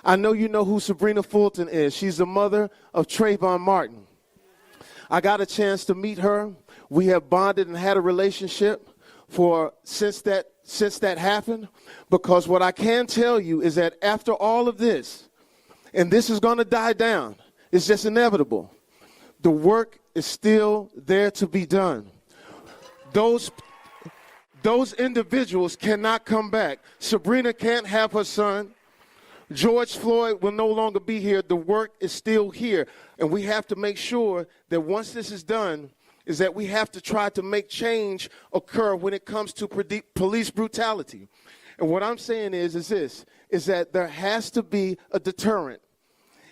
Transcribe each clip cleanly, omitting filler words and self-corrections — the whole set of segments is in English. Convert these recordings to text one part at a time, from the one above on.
I know you know who Sabrina Fulton is. She's the mother of Trayvon Martin. I got a chance to meet her. We have bonded and had a relationship for since that happened, because what I can tell you is that after all of this, and this is going to die down, it's just inevitable, the work is still there to be done. Those individuals cannot come back. Sabrina can't have her son. George Floyd will no longer be here. The work is still here. And we have to make sure that once this is done, is that we have to try to make change occur when it comes to police brutality. And what I'm saying is that there has to be a deterrent.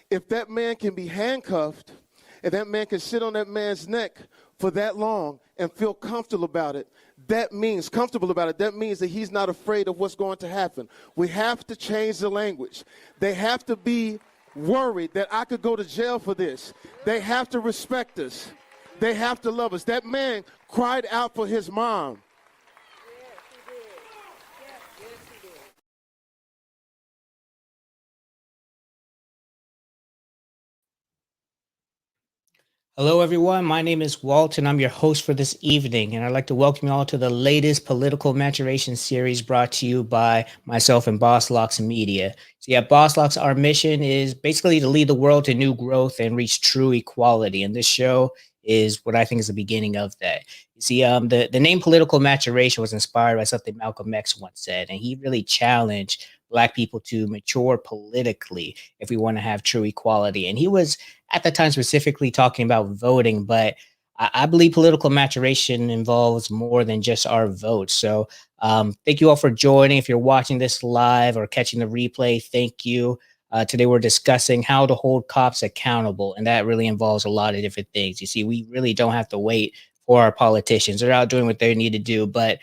If that man can be handcuffed and that man can sit on that man's neck for that long and feel comfortable about it, that means that he's not afraid of what's going to happen. We have to change the language. They have to be worried that I could go to jail for this. They have to respect us. They have to love us. That man cried out for his mom. Hello, everyone. My name is Walt, and I'm your host for this evening. And I'd like to welcome you all to the latest political maturation series brought to you by myself and Boss Locks Media. So, yeah, Boss Locks, our mission is basically to lead the world to new growth and reach true equality. And this show is what I think is the beginning of that. You see, the name political maturation was inspired by something Malcolm X once said, and he really challenged Black people to mature politically if we want to have true equality. And he was at the time specifically talking about voting, but I believe political maturation involves more than just our votes. So thank you all for joining. If you're watching this live or catching the replay, thank you. Today we're discussing how to hold cops accountable, and that really involves a lot of different things. You see, we really don't have to wait for our politicians. They're out doing what they need to do, but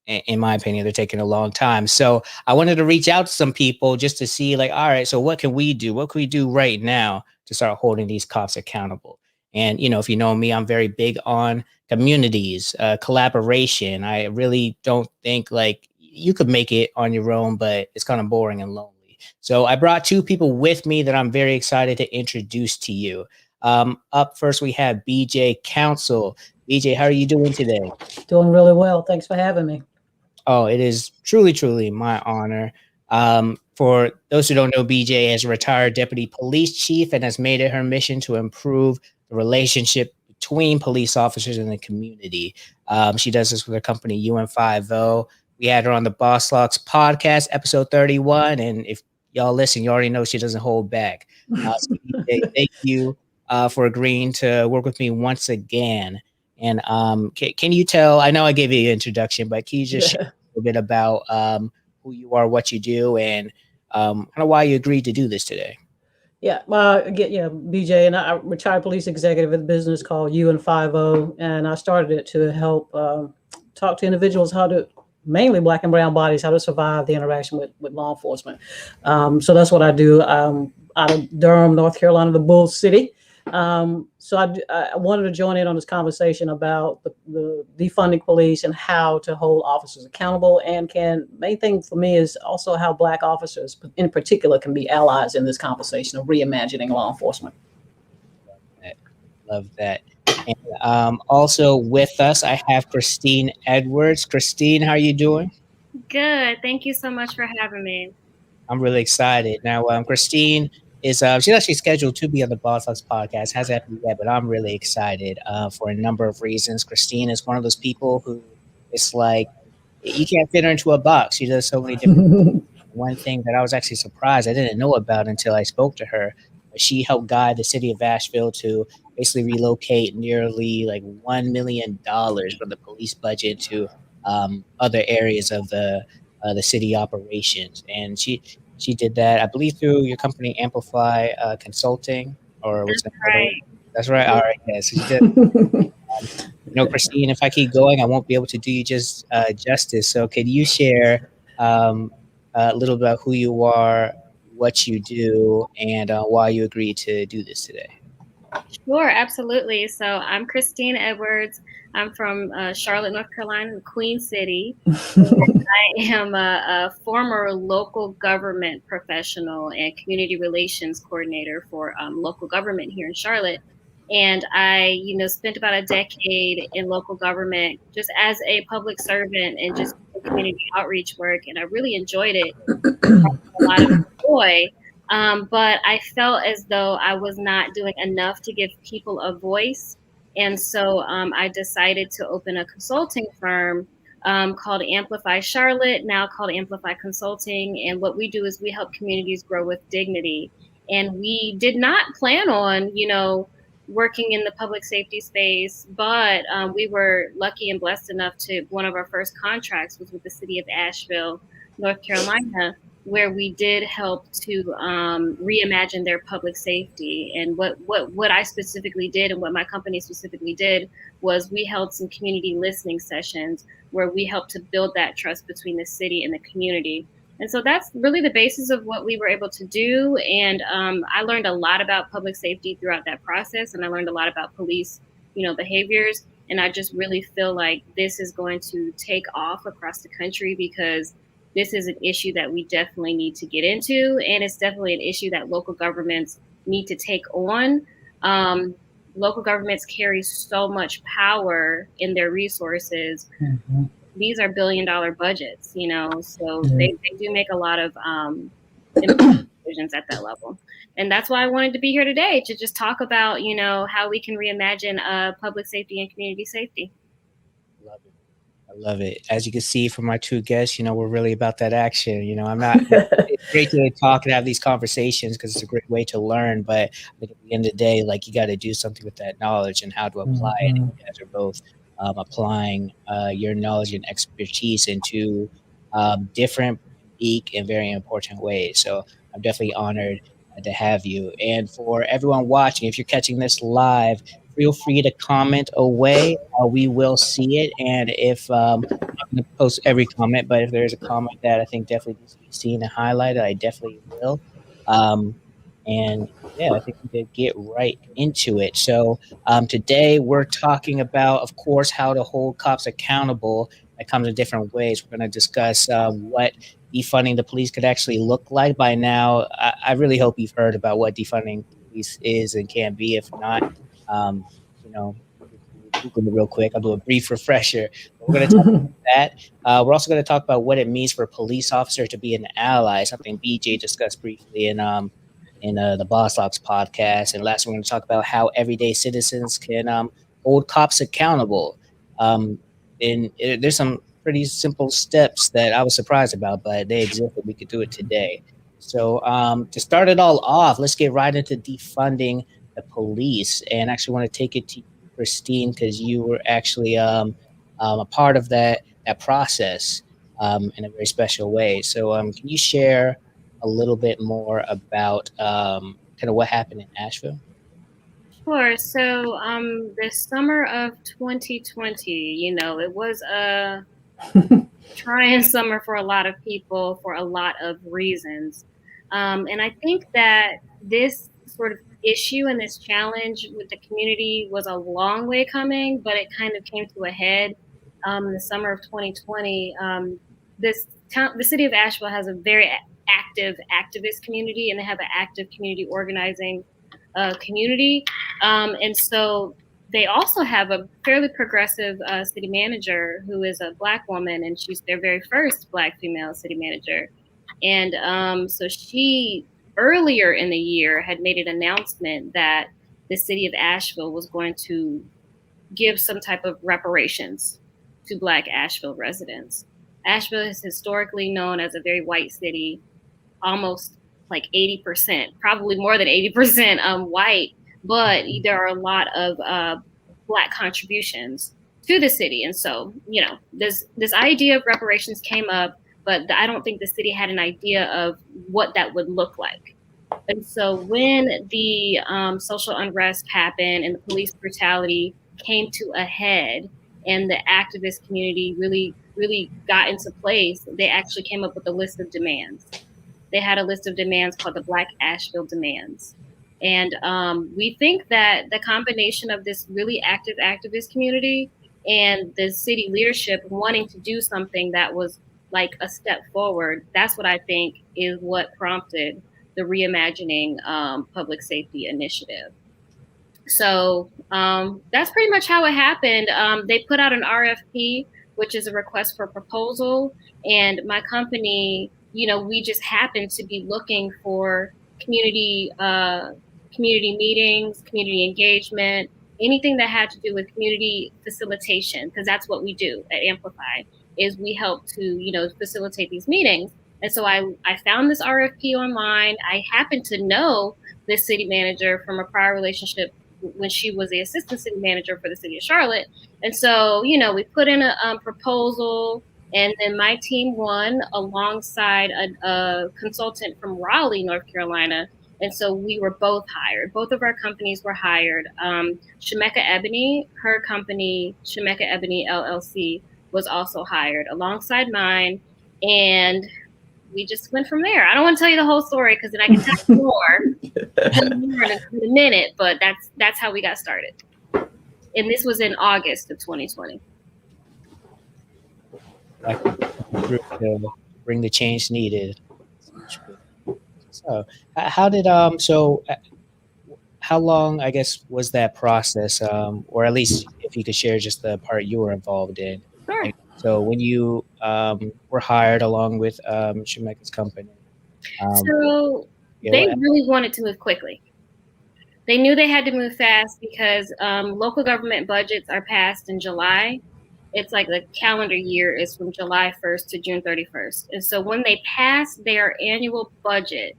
in my opinion, they're taking a long time. So I wanted to reach out to some people just to see, like, all right, so what can we do? What can we do right now to start holding these cops accountable? And, you know, if you know me, I'm very big on communities, collaboration. I really don't think like you could make it on your own, but it's kind of boring and lonely. So I brought two people with me that I'm very excited to introduce to you. Up first, we have BJ Council. BJ, how are you doing today? Doing really well. Thanks for having me. Oh, it is truly, truly my honor. For those who don't know, BJ is a retired deputy police chief and has made it her mission to improve the relationship between police officers and the community. She does this with her company, UN50. We had her on the Boss Locks podcast, episode 31. And if y'all listen, you already know she doesn't hold back. So BJ, thank you for agreeing to work with me once again. And can you tell, I know I gave you an introduction, but can you just share a little bit about who you are, what you do, and kind of why you agreed to do this today? Yeah, BJ, and I'm retired police executive at a business called UN50, and I started it to help talk to individuals how to, mainly Black and brown bodies, how to survive the interaction with law enforcement. So that's what I do. Out of Durham, North Carolina, the Bull City. So I wanted to join in on this conversation about the defunding police and how to hold officers accountable. And main thing for me is also how Black officers in particular can be allies in this conversation of reimagining law enforcement. Love that. And also with us, I have Christine Edwards. Christine, how are you doing? Good. Thank you so much for having me. I'm really excited. Now, Christine is she's actually scheduled to be on the Boss Locks podcast. Hasn't happened yet, but I'm really excited for a number of reasons. Christine is one of those people who it's like you can't fit her into a box. She does so many different. One thing that I was actually surprised I didn't know about until I spoke to her. She helped guide the city of Asheville to basically relocate nearly like $1 million from the police budget to other areas of the city operations, and she did that, I believe, through your company Amplify Consulting, or was That's right. That's right. All right, yes. Yeah, so you know, Christine, if I keep going, I won't be able to do you justice. So, can you share a little about who you are, what you do, and why you agreed to do this today? Sure, absolutely. So I'm Christine Edwards. I'm from Charlotte, North Carolina, the Queen City. I am a former local government professional and community relations coordinator for local government here in Charlotte. And I, spent about a decade in local government just as a public servant and just community outreach work. And I really enjoyed it. A lot of joy. But I felt as though I was not doing enough to give people a voice. And so I decided to open a consulting firm called Amplify Charlotte, now called Amplify Consulting. And what we do is we help communities grow with dignity. And we did not plan on, working in the public safety space, but we were lucky and blessed enough to, one of our first contracts was with the city of Asheville, North Carolina, where we did help to reimagine their public safety. And what I specifically did and what my company specifically did was we held some community listening sessions where we helped to build that trust between the city and the community. And so that's really the basis of what we were able to do. And I learned a lot about public safety throughout that process. And I learned a lot about police, behaviors. And I just really feel like this is going to take off across the country because this is an issue that we definitely need to get into. And it's definitely an issue that local governments need to take on. Local governments carry so much power in their resources. Mhm. These are billion-dollar budgets, so they do make a lot of decisions at that level. And that's why I wanted to be here today to just talk about, how we can reimagine public safety and community safety. Love it. I love it. As you can see from my two guests, we're really about that action. I'm not, it's great to talk and have these conversations because it's a great way to learn. But I think at the end of the day, like you got to do something with that knowledge and how to apply it. And you guys are both applying your knowledge and expertise into different, unique, and very important ways. So I'm definitely honored to have you. And for everyone watching, if you're catching this live, feel free to comment away. We will see it. And if I'm not going to post every comment, but if there's a comment that I think definitely needs to be seen and highlighted, I definitely will. And yeah, I think we could get right into it. So today we're talking about, of course, how to hold cops accountable. That comes in different ways. We're going to discuss what defunding the police could actually look like. By now, I really hope you've heard about what defunding the police is and can be. If not, Google it real quick. I'll do a brief refresher. We're going to talk about that. We're also going to talk about what it means for a police officer to be an ally, something BJ discussed briefly in the Boss Locks podcast. And lastly, we're going to talk about how everyday citizens can hold cops accountable. There's some pretty simple steps that I was surprised about, but they exist and we could do it today. So to start it all off, let's get right into defunding the police. And actually want to take it to you, Christine, because you were actually a part of that process in a very special way. So can you share a little bit more about kind of what happened in Asheville? Sure. So the summer of 2020, it was a trying summer for a lot of people for a lot of reasons. And I think that this sort of issue and this challenge with the community was a long way coming, but it kind of came to a head in the summer of 2020. The city of Asheville has a very active activist community, and they have an active community organizing community. And so they also have a fairly progressive city manager who is a Black woman, and she's their very first Black female city manager. And so she, earlier in the year, had made an announcement that the city of Asheville was going to give some type of reparations to Black Asheville residents. Asheville is historically known as a very white city, almost like 80%, probably more than 80% white, but there are a lot of Black contributions to the city. And so, this idea of reparations came up, but I don't think the city had an idea of what that would look like. And so when the social unrest happened and the police brutality came to a head and the activist community really got into place, they actually came up with a list of demands. They had a list of demands called the Black Asheville Demands. And we think that the combination of this really active activist community and the city leadership wanting to do something that was like a step forward, that's what I think is what prompted the Reimagining Public Safety Initiative. So that's pretty much how it happened. They put out an RFP, which is a request for proposal. And my company, we just happened to be looking for community meetings, community engagement, anything that had to do with community facilitation, because that's what we do at Amplify, is we help to, facilitate these meetings. And so I found this RFP online. I happened to know this city manager from a prior relationship when she was the assistant city manager for the city of Charlotte. And so, we put in a proposal, and then my team won alongside a consultant from Raleigh, North Carolina. And so we were both hired. Both of our companies were hired. Shemeka Ebony, her company, Shemeka Ebony LLC, was also hired alongside mine. And we just went from there. I don't want to tell you the whole story because then I can tell you more in a minute, but that's how we got started. And this was in August of 2020. To bring the change needed. So how did how long, I guess, was that process, or at least if you could share just the part you were involved in? Sure. So when you were hired along with Shemeka's company. So they really wanted to move quickly. They knew they had to move fast because local government budgets are passed in July. It's like the calendar year is from July 1st to June 31st. And so when they passed their annual budget,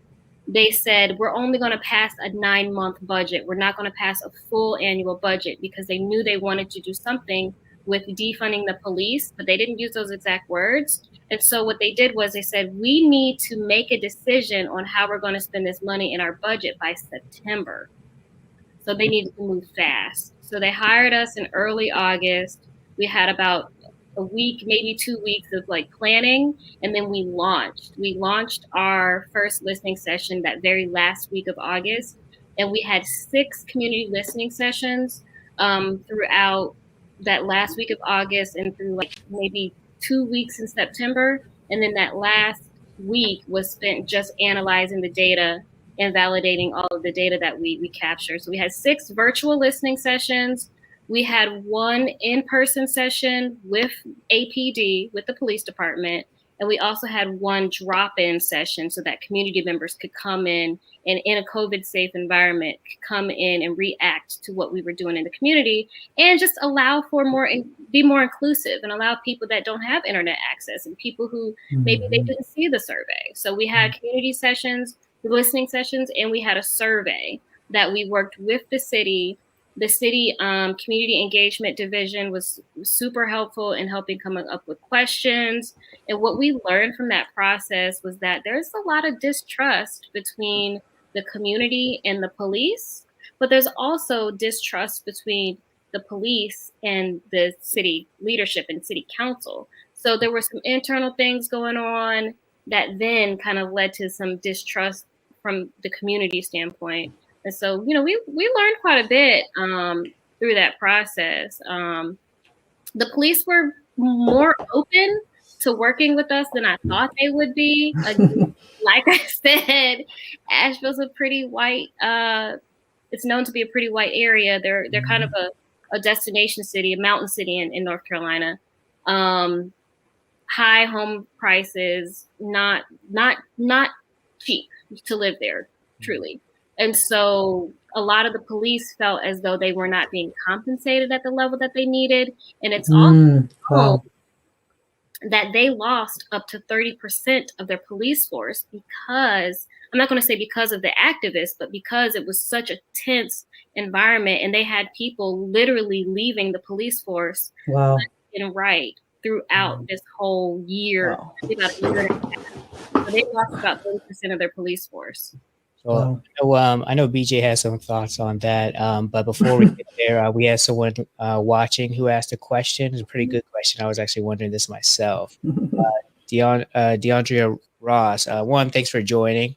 they said, we're only going to pass a 9-month budget. We're not going to pass a full annual budget, because they knew they wanted to do something with defunding the police, but they didn't use those exact words. And so what they did was they said, we need to make a decision on how we're going to spend this money in our budget by September. So they needed to move fast. So they hired us in early August. We had about a week, maybe 2 weeks of like planning, and then we launched. We launched our first listening session that very last week of August, and we had 6 community listening sessions throughout that last week of August and through like maybe 2 weeks in September. And then that last week was spent just analyzing the data and validating all of the data that we captured. So we had 6 virtual listening sessions. We had 1 in-person session with APD, with the police department. And we also had 1 drop-in session so that community members could come in and in a COVID-safe environment, come in and react to what we were doing in the community, and just allow for be more inclusive and allow people that don't have internet access and people who maybe they didn't see the survey. So we had community sessions, listening sessions, and we had a survey that we worked with the city. The city community engagement division was super helpful in helping come up with questions. And what we learned from that process was that there's a lot of distrust between the community and the police, but there's also distrust between the police and the city leadership and city council. So there were some internal things going on that then kind of led to some distrust from the community standpoint. And so, we learned quite a bit through that process. The police were more open to working with us than I thought they would be. Like I said, Asheville's a pretty white, it's known to be a pretty white area. They're kind of a destination city, a mountain city in North Carolina. High home prices, not cheap to live there, truly. And so a lot of the police felt as though they were not being compensated at the level that they needed. And it's also that they lost up to 30% of their police force because, I'm not going to say because of the activists, but because it was such a tense environment and they had people literally leaving the police force left and right throughout this whole year. About a year and a half. So they lost about 30% of their police force. So I know BJ has some thoughts on that, but before we get there, we had someone watching who asked a question. It's a pretty good question. I was actually wondering this DeAndrea Ross, one, thanks for joining.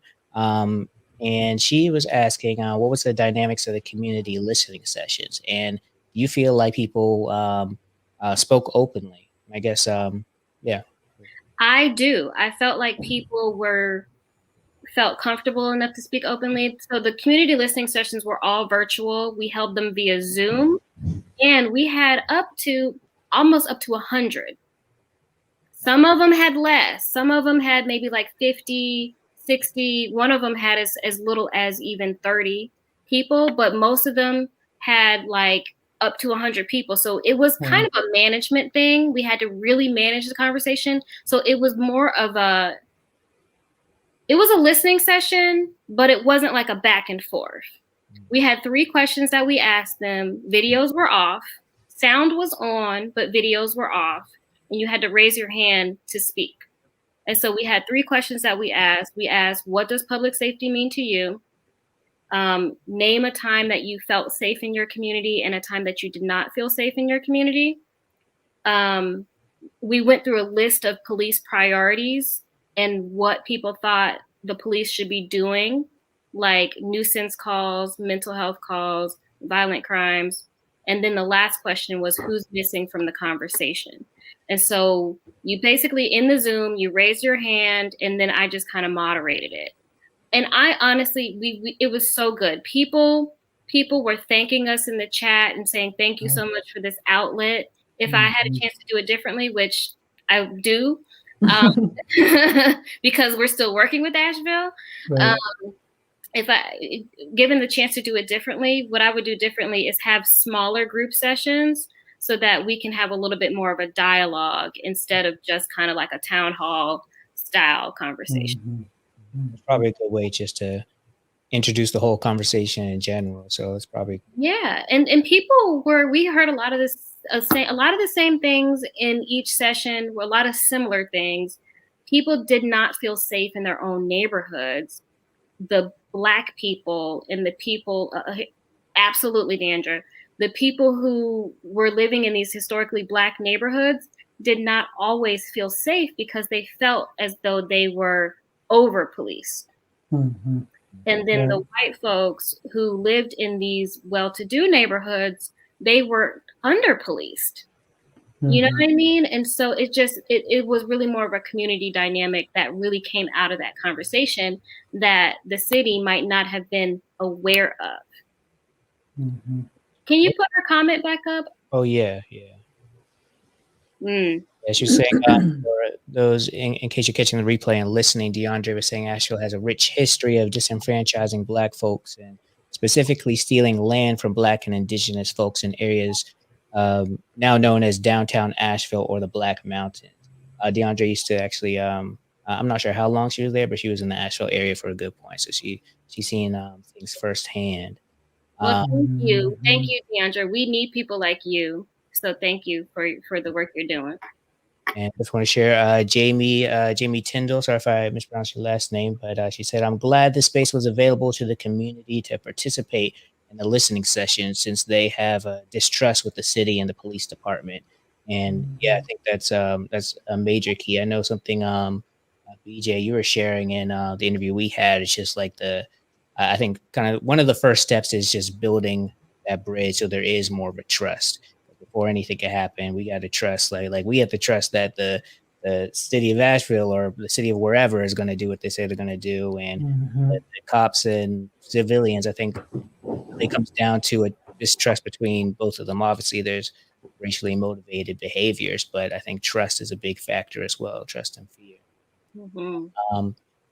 and she was asking what was the dynamics of the community listening sessions, and you feel like people spoke openly. I guess, yeah. I do. I felt like people felt comfortable enough to speak openly. So the community listening sessions were all virtual. We held them via Zoom, and we had almost up to 100. Some of them had less. Some of them had maybe like 50, 60. One of them had as little as even 30 people, but most of them had like up to 100 people. So it was kind of a management thing. We had to really manage the conversation. So it was more of it was a listening session, but it wasn't like a back and forth. We had 3 questions that we asked them. Videos were off. Sound was on, but videos were off. And you had to raise your hand to speak. And so we had 3 questions that we asked. We asked, what does public safety mean to you? Name a time that you felt safe in your community and a time that you did not feel safe in your community. We went through a list of police priorities and what people thought the police should be doing, like nuisance calls, mental health calls, violent crimes. And then the last question was, who's missing from the conversation? And so you basically, in the Zoom, you raised your hand, and then I just kind of moderated it. And I honestly, it was so good. People were thanking us in the chat and saying, thank you so much for this outlet. If I had a chance to do it differently, which I do, because we're still working with Asheville. Right. Given the chance to do it differently, what I would do differently is have smaller group sessions so that we can have a little bit more of a dialogue instead of just kind of like a town hall style conversation. It's probably a good way just to introduce the whole conversation in general. So it's probably. Yeah. And people we heard a lot of the same things in each session, a lot of similar things. People did not feel safe in their own neighborhoods. The Black people and the people, absolutely, Deandra, the people who were living in these historically Black neighborhoods did not always feel safe because they felt as though they were over-policed. And then the white folks who lived in these well-to-do neighborhoods, they were under-policed. You know what I mean? And so it was really more of a community dynamic that really came out of that conversation that the city might not have been aware of. Can you put her comment back up? Oh, yeah. Yeah, she was saying, for those, in case you're catching the replay and listening, DeAndre was saying Asheville has a rich history of disenfranchising Black folks and specifically stealing land from Black and Indigenous folks in areas now known as downtown Asheville or the Black Mountains. DeAndre used to actually, I'm not sure how long she was there, but she was in the Asheville area for a good point. So she's seen things firsthand. Well, thank you, DeAndre. We need people like you. So thank you for the work you're doing. And I just want to share Jamie Tyndall. Sorry if I mispronounced your last name, but she said, I'm glad this space was available to the community to participate in the listening session since they have a distrust with the city and the police department. And yeah, I think that's a major key. I know something, BJ, you were sharing in the interview we had. It's just like I think kind of one of the first steps is just building that bridge so there is more of a trust. Before anything can happen, we got to trust, like we have to trust that the city of Asheville or the city of wherever is going to do what they say they're going to do. And the cops and civilians, I think it comes down to a distrust between both of them. Obviously, there's racially motivated behaviors, but I think trust is a big factor as well, trust and fear.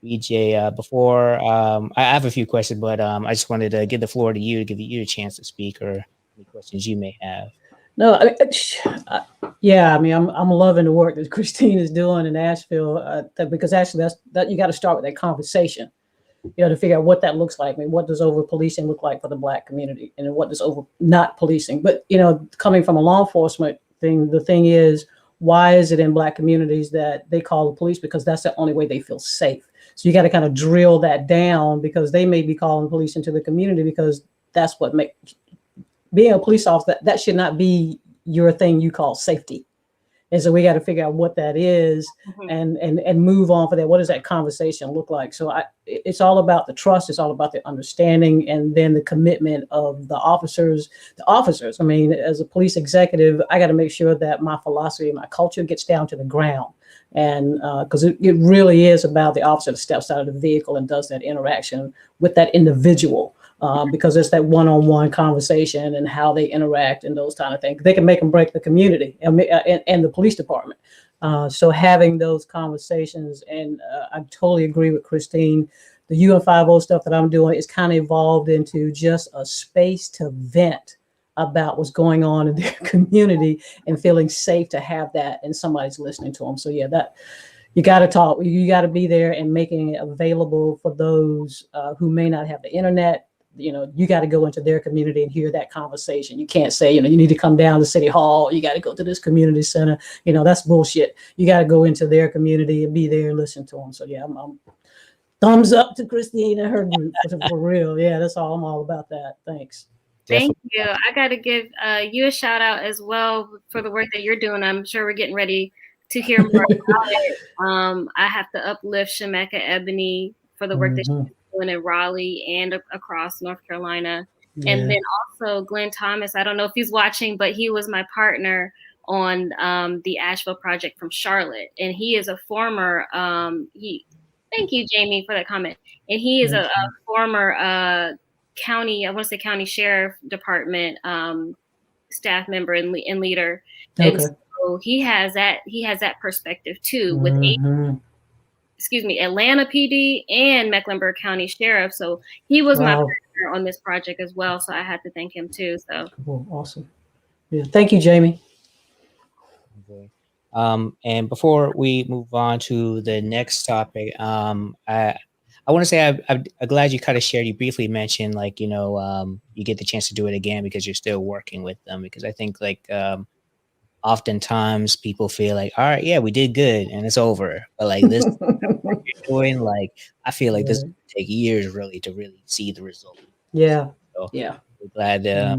BJ, before I have a few questions, but I just wanted to give the floor to you to give you a chance to speak or any questions you may have. No, I mean, I'm loving the work that Christine is doing in Asheville because actually that you got to start with that conversation, to figure out what that looks like. I mean, what does over policing look like for the Black community, and what does over not policing? But coming from a law enforcement thing, the thing is, why is it in Black communities that they call the police? Because that's the only way they feel safe. So you got to kind of drill that down because they may be calling police into the community because that's what makes being a police officer, that should not be your thing you call safety. And so we got to figure out what that is Mhm. and move on for that. What does that conversation look like? So it's all about the trust. It's all about the understanding, and then the commitment of the officers. The officers. I mean, as a police executive, I got to make sure that my philosophy, my culture gets down to the ground. And because it really is about the officer that steps out of the vehicle and does that interaction with that individual. Because it's that one-on-one conversation and how they interact and those kind of things. They can make and break the community and the police department. So having those conversations, and I totally agree with Christine. The UN50 stuff that I'm doing is kind of evolved into just a space to vent about what's going on in their community and feeling safe to have that, and somebody's listening to them. So yeah, that you got to talk. You got to be there and making it available for those who may not have the internet. You got to go into their community and hear that conversation. You can't say, you need to come down to City Hall. You got to go to this community center. That's bullshit. You got to go into their community and be there and listen to them. So yeah, I'm thumbs up to Christine and her group for real. Yeah, that's all. I'm all about that. Thanks. Thank you. I got to give you a shout out as well for the work that you're doing. I'm sure we're getting ready to hear more about it. I have to uplift Shemeka Ebony for the work that she's doing in Raleigh and across North Carolina. Yeah. And then also Glenn Thomas, I don't know if he's watching, but he was my partner on the Asheville project from Charlotte. And he is a former, thank you, Jamie, for that comment. And he is a former county sheriff department staff member and leader. Okay. And so he has that perspective too with Atlanta PD and Mecklenburg County Sheriff. So he was my partner on this project as well. So I had to thank him too. So cool. Awesome. Yeah. Thank you, Jamie. Okay. And before we move on to the next topic, I want to say I'm glad you kind of shared. You briefly mentioned you get the chance to do it again because you're still working with them. Because I think oftentimes people feel like, all right, yeah, we did good and it's over. But this what you're doing, I feel like this will take years really to really see the result. Yeah. So yeah. We're glad that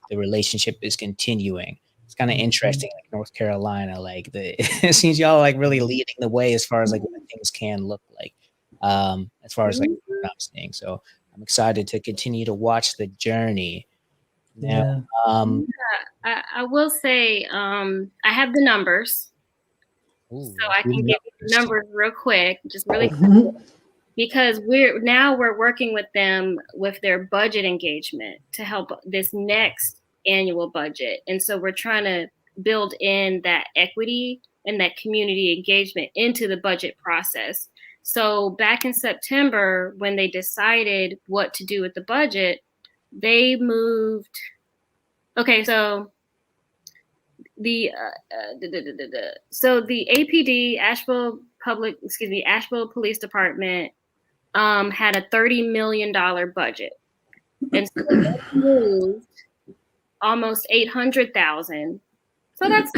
the relationship is continuing. It's kind of interesting, like North Carolina, it seems y'all really leading the way as far as what things can look like. As far as what I'm seeing. So I'm excited to continue to watch the journey. Now, I will say I have the numbers. So I can give you the numbers real quick, just really quick, because we're working with them with their budget engagement to help this next annual budget. And so we're trying to build in that equity and that community engagement into the budget process. So back in September, when they decided what to do with the budget, they moved. Okay, so the APD, Asheville Police Department, had a $30 million budget, and so they moved almost $800,000. So that's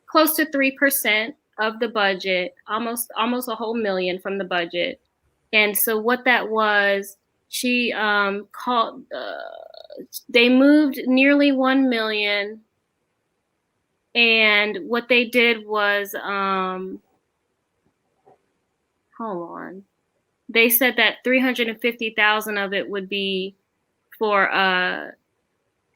close to 3% of the budget, almost a whole million from the budget. And so what that was, she they moved nearly 1 million. And what they did was, hold on. They said that 350,000 of it would be for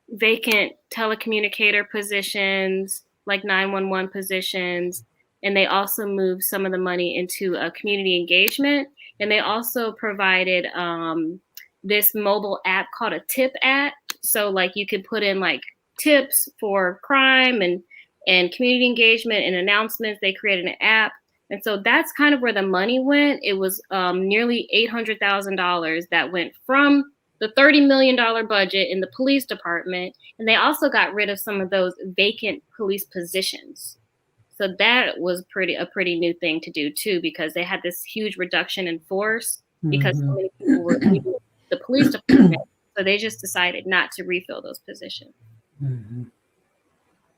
vacant telecommunicator positions, like 911 positions. And they also moved some of the money into community engagement. And they also provided this mobile app called a tip app. So you could put in tips for crime and community engagement and announcements. They created an app. And so that's kind of where the money went. It was nearly $800,000 that went from the $30 million budget in the police department. And they also got rid of some of those vacant police positions. So that was a pretty new thing to do too, because they had this huge reduction in force because so many people were leaving the police department. So they just decided not to refill those positions.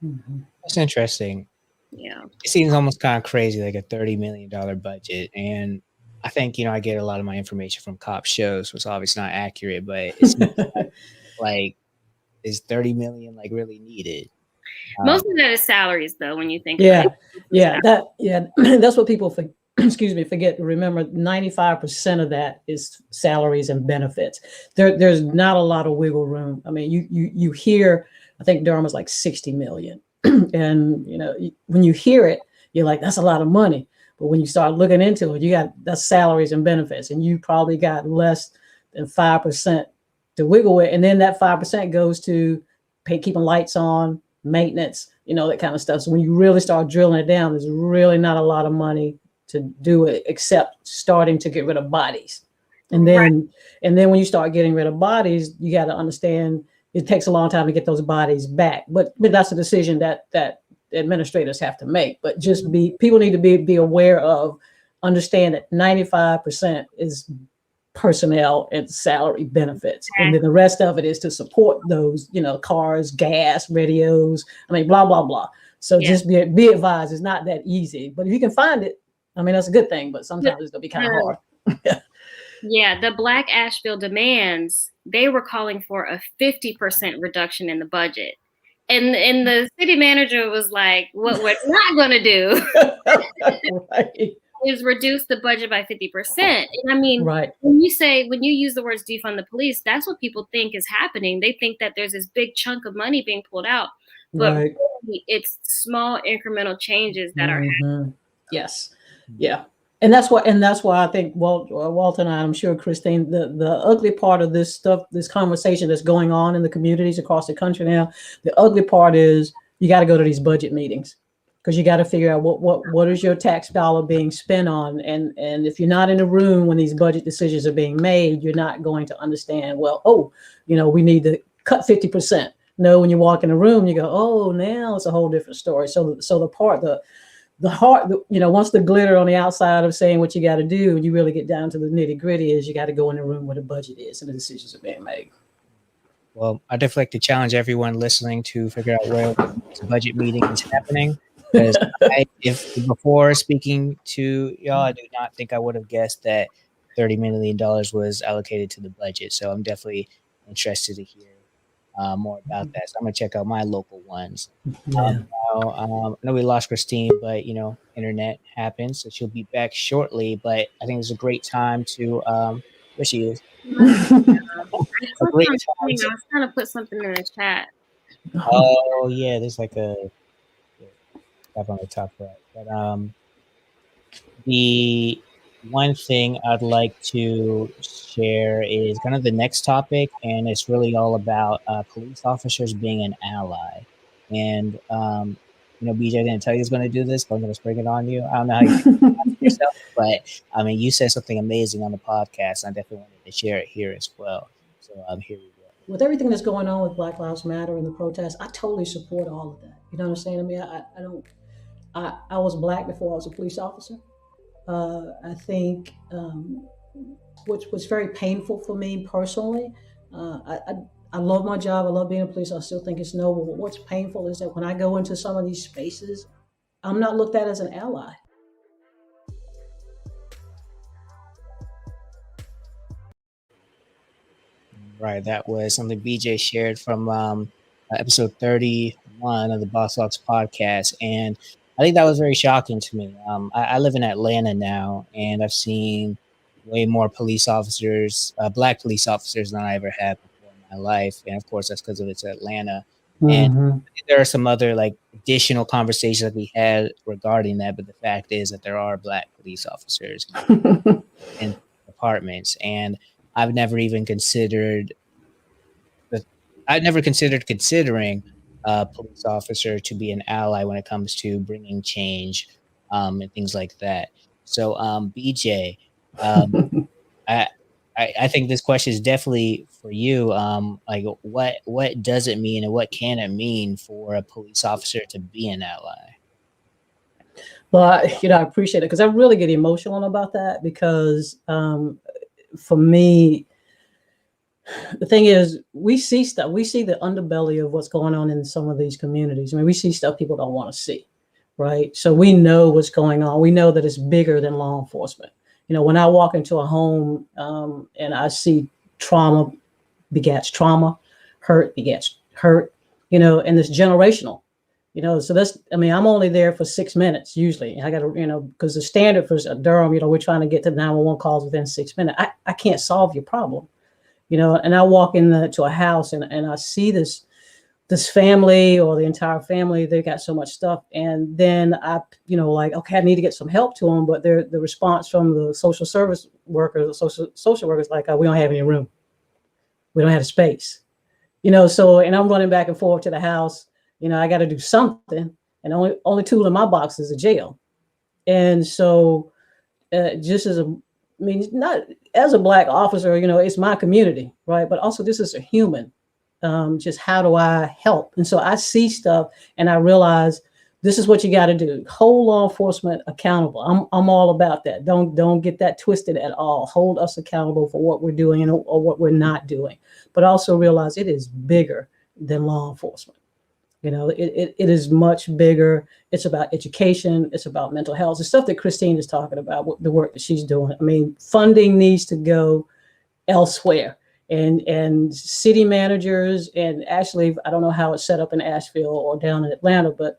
That's interesting. Yeah. It seems almost kind of crazy, like a $30 million budget. And I think, I get a lot of my information from cop shows, which is obviously not accurate, but it's like, is 30 million really needed? Most of that is salaries, though, when you think Yeah, about it. that's what people forget to remember. 95% of that is salaries and benefits. There's not a lot of wiggle room. I mean, you hear, I think Durham was like 60 million, and when you hear it, you're like, that's a lot of money. But when you start looking into it, that's salaries and benefits, and you probably got less than 5% to wiggle with, and then that 5% goes to keeping lights on, maintenance, that kind of stuff. So when you really start drilling it down, there's really not a lot of money to do it, except starting to get rid of bodies. And then when you start getting rid of bodies, you got to understand it takes a long time to get those bodies back. But that's a decision that administrators have to make. But people need to be aware of, understand that 95% is personnel and salary benefits, and then the rest of it is to support those, cars, gas, radios, blah blah blah. So just be advised, it's not that easy, but if you can find it, that's a good thing, but sometimes it's gonna be kind of hard. Yeah, the Black Asheville demands, they were calling for a 50% reduction in the budget, and the city manager was like, what we're not going to do Right. is reduce the budget by 50%. And right. when you use the words defund the police, that's what people think is happening. They think that there's this big chunk of money being pulled out, but really it's small incremental changes that are happening. Yes. Yeah. And that's why I think Walt and I'm sure Christine, the ugly part of this stuff, this conversation that's going on in the communities across the country now, the ugly part is you got to go to these budget meetings, because you got to figure out what is your tax dollar being spent on, and if you're not in the room when these budget decisions are being made, you're not going to understand. We need to cut 50%. No, when you walk in the room, you go, oh, now it's a whole different story. So the heart, once the glitter on the outside of saying what you got to do, and you really get down to the nitty gritty, is you got to go in the room where the budget is and the decisions are being made. Well, I definitely like to challenge everyone listening to figure out where the budget meeting is happening. Because if before speaking to y'all, I do not think I would have guessed that $30 million was allocated to the budget. So I'm definitely interested to hear more about that. So I'm gonna check out my local ones. I know we lost Christine, but internet happens, so she'll be back shortly. But I think it's a great time to where she is. I was trying to put something in the chat. Oh yeah, there's like a up on the top right. But the one thing I'd like to share is kind of the next topic, and it's really all about police officers being an ally. And BJ didn't tell you he was going to do this, but I'm going to spring it on you. I don't know how you think about it yourself, but you said something amazing on the podcast, and I definitely wanted to share it here as well. So here we go. With everything that's going on with Black Lives Matter and the protests, I totally support all of that. You know what I'm saying? I was Black before I was a police officer. I think which was very painful for me personally. I love my job. I love being a police. I still think it's noble. But what's painful is that when I go into some of these spaces, I'm not looked at as an ally. Right. That was something BJ shared from episode 31 of the Boss Locks podcast. And I think that was very shocking to me. I live in Atlanta now, and I've seen way more police officers, Black police officers, than I ever had before in my life. And of course, that's because it's Atlanta. And there are some other additional conversations that we had regarding that. But the fact is that there are Black police officers in departments, and I've never even considered considering a police officer to be an ally when it comes to bringing change and things like that. So, BJ, I think this question is definitely for you. What does it mean, and what can it mean for a police officer to be an ally? Well, I appreciate it, because I really get emotional about that, because for me, the thing is, we see stuff. We see the underbelly of what's going on in some of these communities. We see stuff people don't want to see, right? So we know what's going on. We know that it's bigger than law enforcement. When I walk into a home and I see trauma begets trauma, hurt begets hurt, and it's generational. So I'm only there for 6 minutes usually. I got to, because the standard for Durham, we're trying to get to 911 calls within 6 minutes. I can't solve your problem, and I walk to a house and I see this family or the entire family, they got so much stuff. And then I, okay, I need to get some help to them. But the response from the social service workers, social workers, like, we don't have any room. We don't have space, so, and I'm running back and forth to the house. I got to do something, and only tool in my box is a jail. And so, not as a Black officer, it's my community, right? But also, this is a human. Just how do I help? And so I see stuff, and I realize this is what you got to do. Hold law enforcement accountable. I'm all about that. Don't get that twisted at all. Hold us accountable for what we're doing or what we're not doing. But also realize it is bigger than law enforcement. It is much bigger. It's about education. It's about mental health. The stuff that Christine is talking about, the work that she's doing. Funding needs to go elsewhere. And city managers, and actually, I don't know how it's set up in Asheville or down in Atlanta, but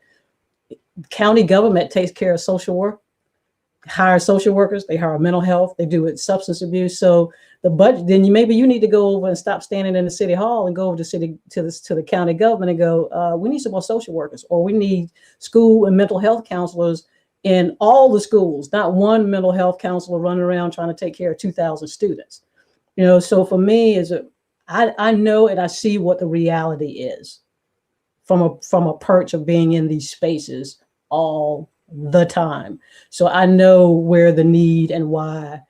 county government takes care of social work, hire social workers, they hire mental health, they do it substance abuse. So the budget, then maybe you need to go over and stop standing in the city hall and go over to the county government and go, we need some more social workers, or we need school and mental health counselors in all the schools, not one mental health counselor running around trying to take care of 2,000 students. So for me, I know and I see what the reality is from a perch of being in these spaces all the time. So I know where the need and why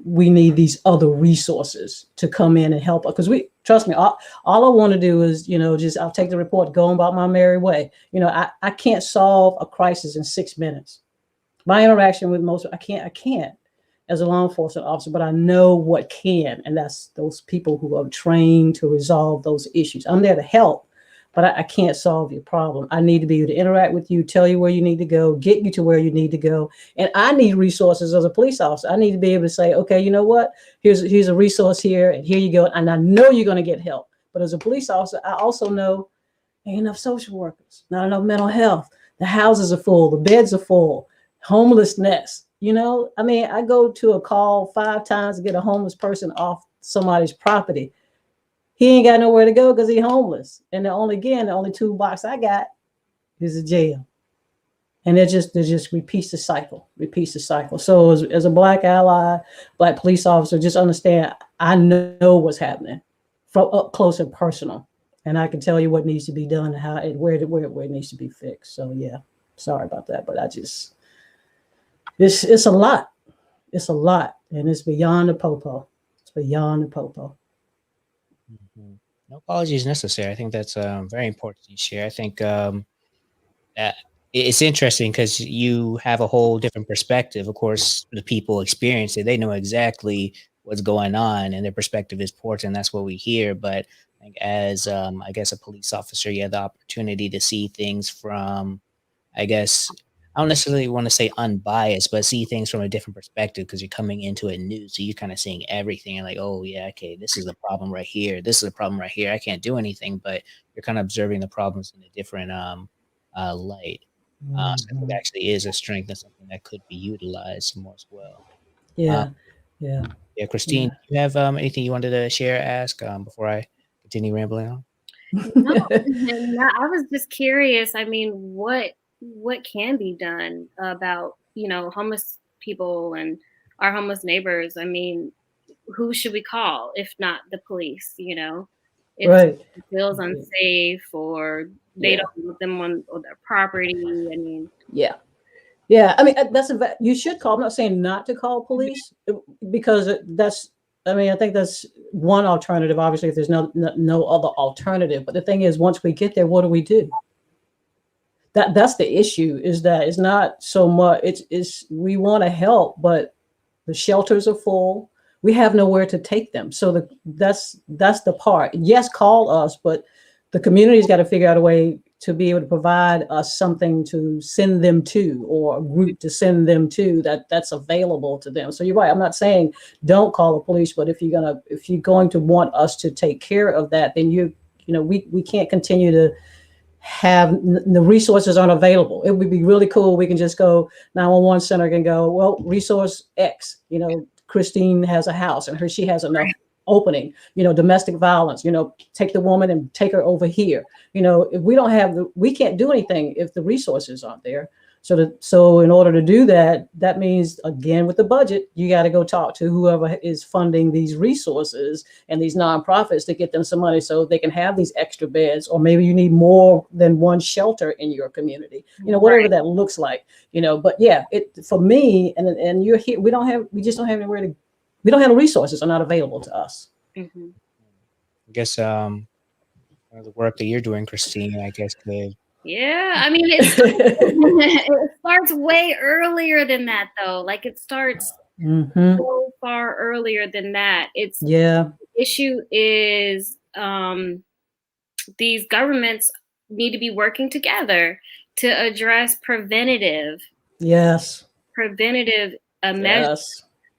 we need these other resources to come in and help. Because trust me, all I want to do is, I'll take the report, go about my merry way. I can't solve a crisis in 6 minutes. My interaction with I can't. As a law enforcement officer, but I know what can, and that's those people who are trained to resolve those issues. I'm there to help, but I can't solve your problem. I need to be able to interact with you, tell you where you need to go, get you to where you need to go. And I need resources as a police officer. I need to be able to say, okay, you know what? Here's a resource here, and here you go. And I know you're going to get help. But as a police officer, I also know ain't enough social workers, not enough mental health. The houses are full, the beds are full, homelessness. I go to a call 5 times to get a homeless person off somebody's property. He ain't got nowhere to go because he's homeless. And the only toolbox I got is a jail. And it just repeats the cycle. So as a Black ally, Black police officer, just understand, I know what's happening from up close and personal. And I can tell you what needs to be done and how and where it needs to be fixed. So yeah, sorry about that, but it's a lot. It's a lot, and it's beyond the popo. It's beyond the popo. Mm-hmm. No apologies necessary. I think that's very important to share. I think it's interesting because you have a whole different perspective. Of course, the people experience it. They know exactly what's going on, and their perspective is important. That's what we hear. But as, I guess, a police officer, you have the opportunity to see things from, I guess, I don't necessarily want to say unbiased, but see things from a different perspective because you're coming into it new. So you're kind of seeing everything and like, oh yeah, okay, this is a problem right here. This is a problem right here. I can't do anything, but you're kind of observing the problems in a different light. So I think it actually is a strength and something that could be utilized more as well. Yeah. Christine, do you have anything you wanted to share, ask before I continue rambling on? No, I was just curious. What can be done about, homeless people and our homeless neighbors? Who should we call if not the police? It feels unsafe, or they don't want them on their property. Yeah. You should call. I'm not saying not to call police, because I think that's one alternative. Obviously, if there's no other alternative. But the thing is, once we get there, what do we do? That's the issue, is that it's not so much, it's we want to help, but the shelters are full. We have nowhere to take them. So that's the part. Yes, call us, but the community's got to figure out a way to be able to provide us something to send them to, or a group to send them to that's available to them. So you're right. I'm not saying don't call the police, but if you're going to want us to take care of that, then we can't continue to the resources aren't available. It would be really cool. We can just go 911 center can go, well, resource X, Christine has a house and she has enough opening, domestic violence, take the woman and take her over here. If we don't have we can't do anything if the resources aren't there. So in order to do that, that means, again, with the budget, you got to go talk to whoever is funding these resources and these nonprofits to get them some money so they can have these extra beds, or maybe you need more than one shelter in your community, whatever that looks like, but yeah, for me, and you're here, we just don't have anywhere to, we don't have the resources are not available to us. Mm-hmm. I guess, the work that you're doing, Christine, I guess could. Yeah, I mean, it starts way earlier than that, though. Like, it starts so far earlier than that. The issue is these governments need to be working together to address preventative measures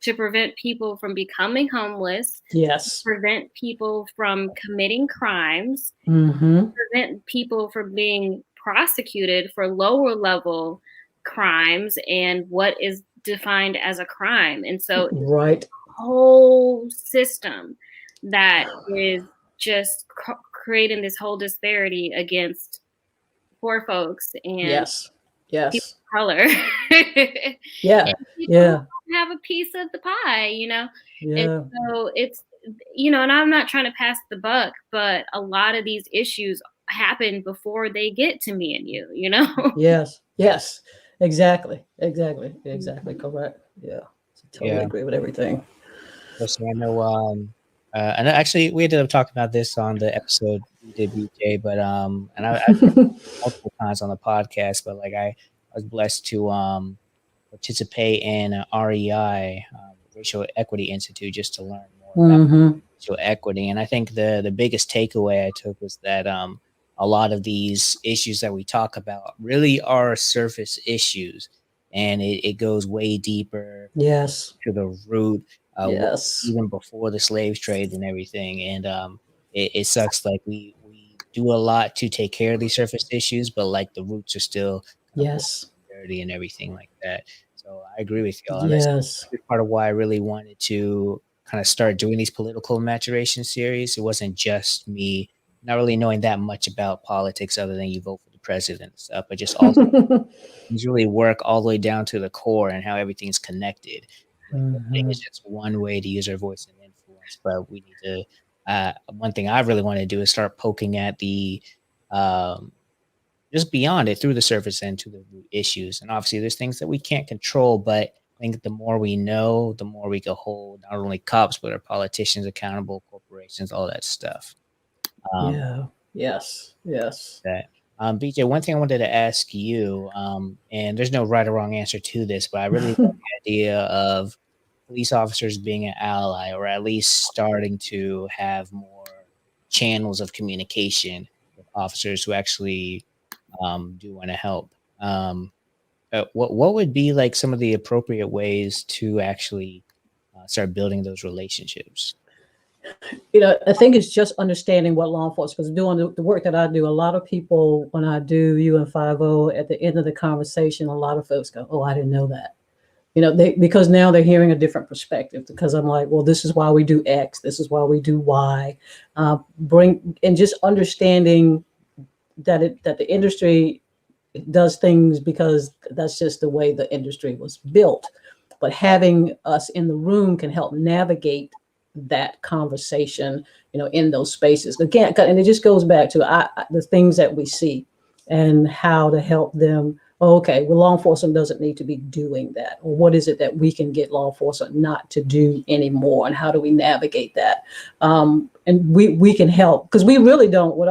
to prevent people from becoming homeless. Yes. Prevent people from committing crimes. Prevent people from being prosecuted for lower level crimes and what is defined as a crime. And so right, a whole system that is just creating this whole disparity against poor folks and people of color. Have a piece of the pie, And so it's, and I'm not trying to pass the buck, but a lot of these issues happen before they get to me and you, Yes, exactly, correct. Yeah, totally agree with everything. Listen, I know, and actually we ended up talking about this on the episode we did, BJ, but and I multiple times on the podcast, but like I was blessed to participate in REI, Racial Equity Institute, just to learn more about racial equity. And I think the biggest takeaway I took was that a lot of these issues that we talk about really are surface issues, and it goes way deeper to the root, even before the slave trade and everything. And it sucks, like we do a lot to take care of these surface issues, but like the roots are still dirty and everything like that. So I agree with y'all. That's part of why I really wanted to kind of start doing these political maturation series. It wasn't just me not really knowing that much about politics other than you vote for the president and stuff, but just also really work all the way down to the core and how everything's connected. I think it's just one way to use our voice and influence, but we need to, one thing I really want to do is start poking at the, just beyond it, through the surface and to the root issues. And obviously there's things that we can't control, but I think the more we know, the more we can hold not only cops, but our politicians accountable, corporations, all that stuff. Yes. That. BJ, one thing I wanted to ask you, and there's no right or wrong answer to this, but I really like the idea of police officers being an ally, or at least starting to have more channels of communication with officers who actually do want to help. What would be like some of the appropriate ways to actually start building those relationships? I think it's just understanding what law enforcement, because doing the work that I do, a lot of people, when I do UN50, at the end of the conversation, a lot of folks go, "Oh, I didn't know that." Because now they're hearing a different perspective, because I'm like, well, this is why we do X, this is why we do Y. And just understanding that the industry does things because that's just the way the industry was built. But having us in the room can help navigate that conversation, in those spaces. Again, and it just goes back to the things that we see and how to help them. Okay, well, law enforcement doesn't need to be doing that. Or what is it that we can get law enforcement not to do anymore? And how do we navigate that? And we can help, because we really don't, we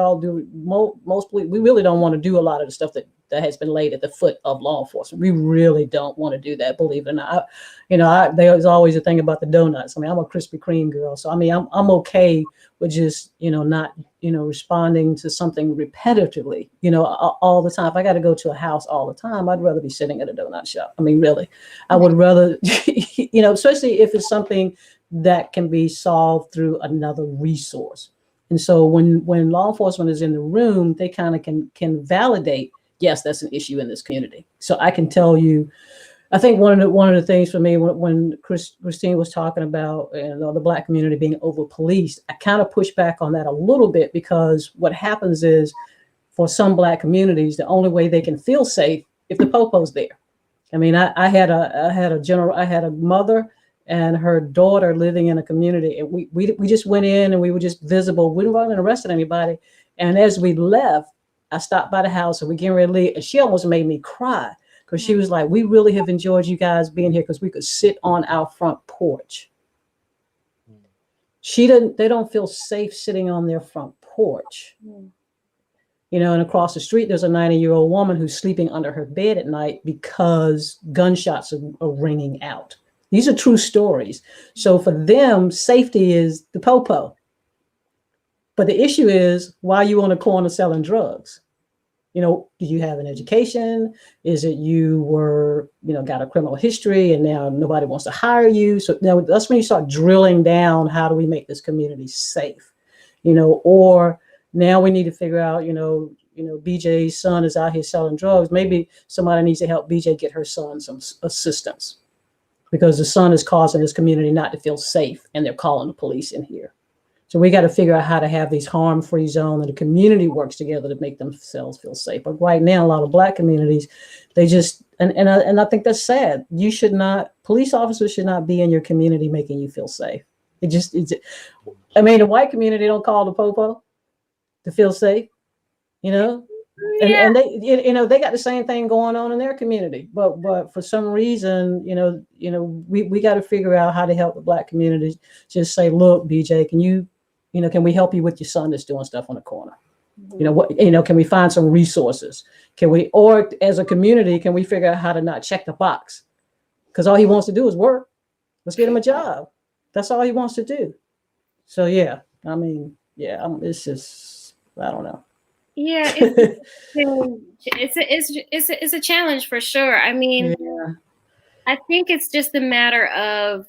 really don't want to do a lot of the stuff that has been laid at the foot of law enforcement. We really don't want to do that, believe it or not. There's always a thing about the donuts. I mean, I'm a Krispy Kreme girl. So, I mean, I'm okay with just, not, responding to something repetitively, all the time. If I got to go to a house all the time, I'd rather be sitting at a donut shop. I mean, really, I would rather, especially if it's something that can be solved through another resource. And so when law enforcement is in the room, they kind of can validate, yes, that's an issue in this community. So I can tell you, I think one of the things for me when Christine was talking about the Black community being over policed, I kind of push back on that a little bit, because what happens is, for some Black communities, the only way they can feel safe if the popo's there. I mean, I had a mother and her daughter living in a community, and we just went in and we were just visible. We didn't arrest anybody. And as we left, I stopped by the house and we getting ready to leave, and she almost made me cry, because she was like, we really have enjoyed you guys being here, because we could sit on our front porch. They don't feel safe sitting on their front porch. You know, and across the street, there's a 90-year-old woman who's sleeping under her bed at night because gunshots are ringing out. These are true stories. So for them, safety is the popo. But the issue is, why are you on the corner selling drugs? You know, do you have an education? Is it you were, got a criminal history and now nobody wants to hire you? So now that's when you start drilling down, how do we make this community safe? Or now we need to figure out, BJ's son is out here selling drugs. Maybe somebody needs to help BJ get her son some assistance, because the son is causing this community not to feel safe, and they're calling the police in here. So we got to figure out how to have these harm-free zones, and the community works together to make themselves feel safe. But right now, a lot of Black communities, they just, and I think that's sad. Police officers should not be in your community making you feel safe. The white community don't call the popo to feel safe, Yeah. and they, they got the same thing going on in their community. But for some reason, we got to figure out how to help the Black community. Just say, look, BJ, can we help you with your son that's doing stuff on the corner? Can we find some resources? Or as a community, can we figure out how to not check the box? Because all he wants to do is work. Let's get him a job. That's all he wants to do. So it's just, I don't know. Yeah, it's a challenge for sure. I mean, Yeah. I think it's just a matter of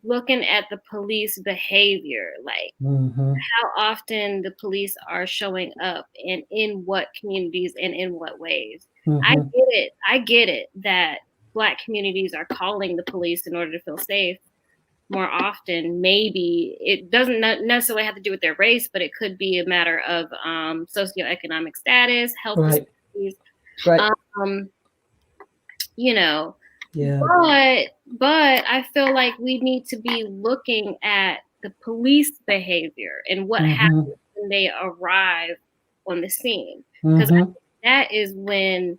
looking at the police behavior, like how often the police are showing up and in what communities and in what ways. I get it that Black communities are calling the police in order to feel safe more often. Maybe it doesn't necessarily have to do with their race, but it could be a matter of socioeconomic status, health disparities. Right. Yeah. But I feel like we need to be looking at the police behavior and what happens when they arrive on the scene, because that is when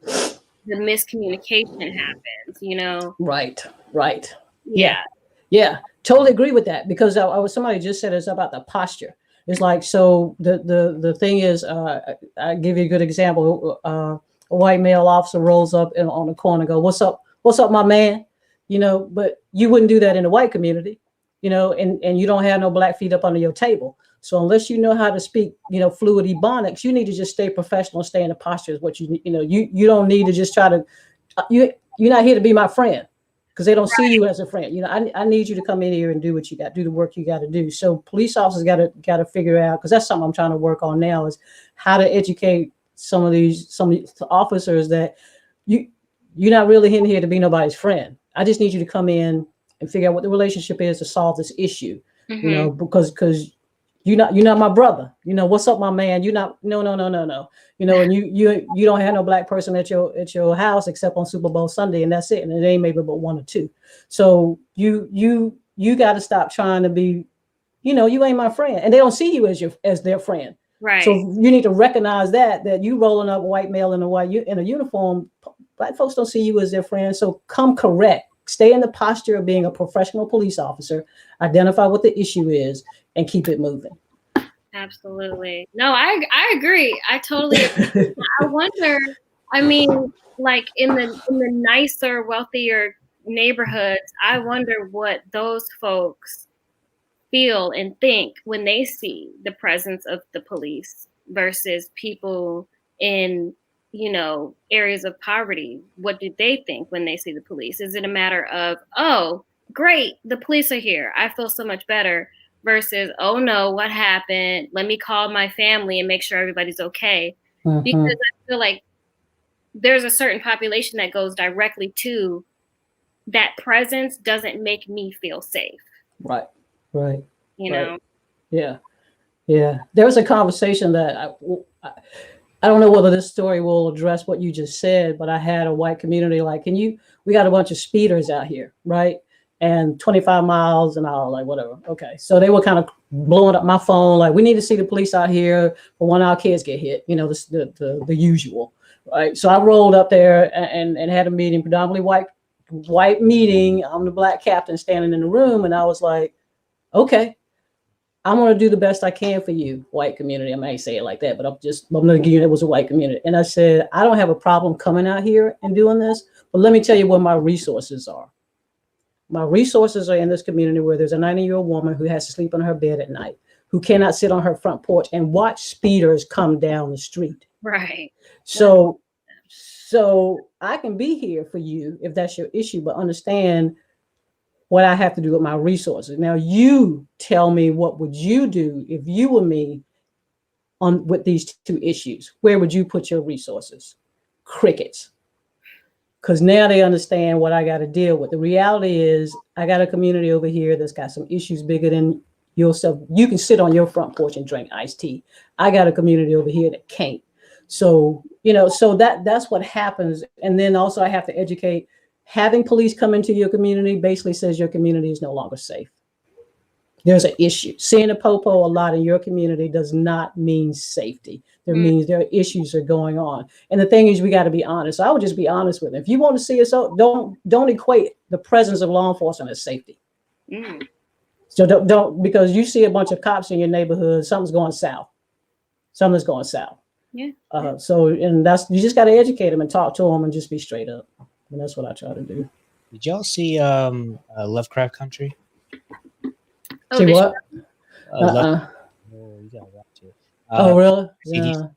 the miscommunication happens. Right. Yeah. Totally agree with that, because somebody just said it's about the posture. It's like, so the thing is, I give you a good example. A white male officer rolls up on the corner and go, what's up, my man? But you wouldn't do that in the white community, and you don't have no Black feet up under your table. So unless you know how to speak, fluid ebonics, you need to just stay professional, stay in the posture is what you don't need to just try to, you're not here to be my friend, because they don't see you as a friend. I need you to come in here and do what you got, do the work you got to do. So police officers got to figure out, because that's something I'm trying to work on now, is how to educate some of these officers that you're not really in here to be nobody's friend. I just need you to come in and figure out what the relationship is to solve this issue. Because you're not my brother. What's up, my man? You're not. No. And you don't have no Black person at your house except on Super Bowl Sunday, and that's it. And it ain't maybe but one or two. So you got to stop trying to be, you ain't my friend, and they don't see you as their friend. Right. So you need to recognize that you rolling up a white male in a uniform. Black folks don't see you as their friend. So come correct. Stay in the posture of being a professional police officer. Identify what the issue is and keep it moving. Absolutely. No, I agree. I totally agree. I wonder, like in the nicer, wealthier neighborhoods, I wonder what those folks feel and think when they see the presence of the police versus people in, areas of poverty. What do they think when they see the police? Is it a matter of, oh, great, the police are here, I feel so much better? versus, oh no, what happened? Let me call my family and make sure everybody's okay. Mhm. Because I feel like there's a certain population that goes directly to that presence doesn't make me feel safe. Right. Right. You Right. know? Yeah. Yeah. There was a conversation that I don't know whether this story will address what you just said, but I had a white community like, we got a bunch of speeders out here, right? And 25 miles an hour, like whatever. Okay. So they were kind of blowing up my phone, like, we need to see the police out here for when our kids get hit, the usual. Right. So I rolled up there and had a meeting, predominantly white meeting. I'm the black captain standing in the room, and I was like, okay, I'm going to do the best I can for you, white community. I might say it like that, but I'm going to give you, it was a white community. And I said, I don't have a problem coming out here and doing this, but let me tell you what my resources are. My resources are in this community where there's a 90-year-old woman who has to sleep on her bed at night, who cannot sit on her front porch and watch speeders come down the street. Right. So I can be here for you if that's your issue, but understand what I have to do with my resources. Now you tell me, what would you do if you were me with these two issues? Where would you put your resources? Crickets. Because now they understand what I got to deal with. The reality is I got a community over here that's got some issues bigger than yourself. You can sit on your front porch and drink iced tea. I got a community over here that can't. So, so that's what happens. And then also I have to educate. Having police come into your community basically says your community is no longer safe. There's an issue. Seeing a popo a lot in your community does not mean safety. That means there are issues are going on. And the thing is, we got to be honest. So I would just be honest with them. If you want to see us, don't equate the presence of law enforcement as safety. So don't because you see a bunch of cops in your neighborhood, something's going south. Something's going south. Yeah. And you just got to educate them and talk to them and just be straight up. And that's what I try to do. Did y'all see Lovecraft Country? See what? You gotta watch it. Really? Yeah.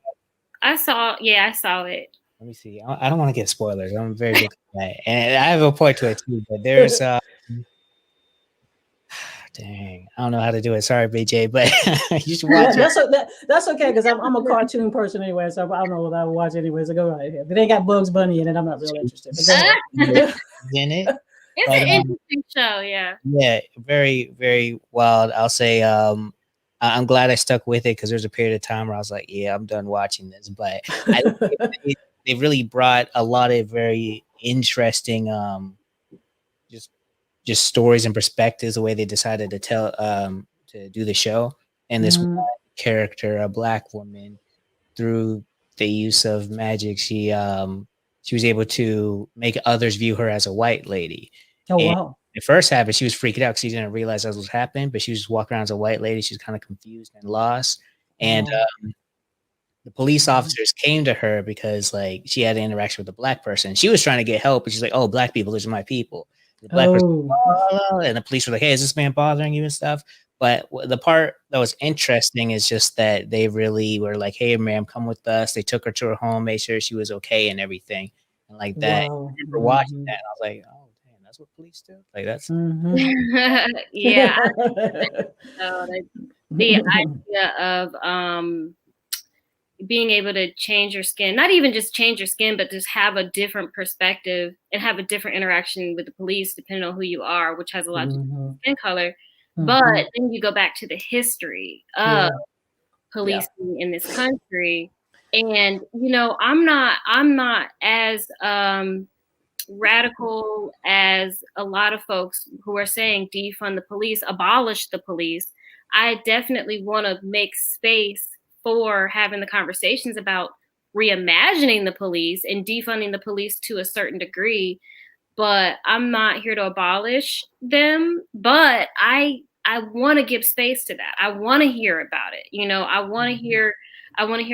I saw it. Let me see. I don't want to get spoilers. I'm very good at that. And I have a point to it too, but there's dang, I don't know how to do it. Sorry, BJ, but you should watch it. That's okay, because I'm a cartoon person anyway, so I don't know what I would watch anyway. So go right ahead. If it ain't got Bugs Bunny in it, I'm not really interested. In it. It's an interesting show, yeah. Yeah, very, very wild. I'll say I'm glad I stuck with it because there's a period of time where I was like, yeah, I'm done watching this. But they really brought a lot of very interesting just stories and perspectives, the way they decided to tell to do the show. And this character, a black woman, through the use of magic, she was able to make others view her as a white lady. Oh, and wow. It first happened, she was freaking out because she didn't realize that was happening, but she was just walking around as a white lady. She was kind of confused and lost. And the police officers came to her because like she had an interaction with a black person. She was trying to get help, but she's like, oh, black people, those are my people. The black person, and the police were like, hey, is this man bothering you and stuff? But the part that was interesting is just that they really were like, hey, ma'am, come with us. They took her to her home, made sure she was okay and everything. And like that, Wow. I remember watching that. And I was like, oh, damn, that's what police do? Like, that's. Yeah. The idea of being able to change your skin, not even just change your skin, but just have a different perspective and have a different interaction with the police, depending on who you are, which has a lot to do with skin color. But then you go back to the history of policing in this country. And, I'm not as radical as a lot of folks who are saying defund the police, abolish the police. I definitely want to make space for having the conversations about reimagining the police and defunding the police to a certain degree. But I'm not here to abolish them. But I want to give space to that. I want to hear about it. I want to hear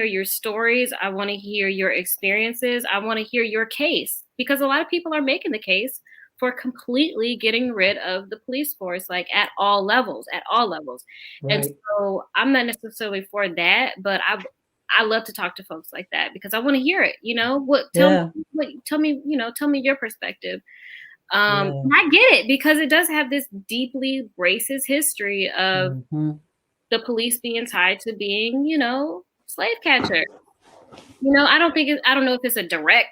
your stories. I want to hear your experiences. I want to hear your case, because a lot of people are making the case for completely getting rid of the police force, like at all levels. Right. And so I'm not necessarily for that, but I love to talk to folks like that because I want to hear it. Tell me your perspective. And I get it, because it does have this deeply racist history of the police being tied to being, slave catcher. I don't know if it's a direct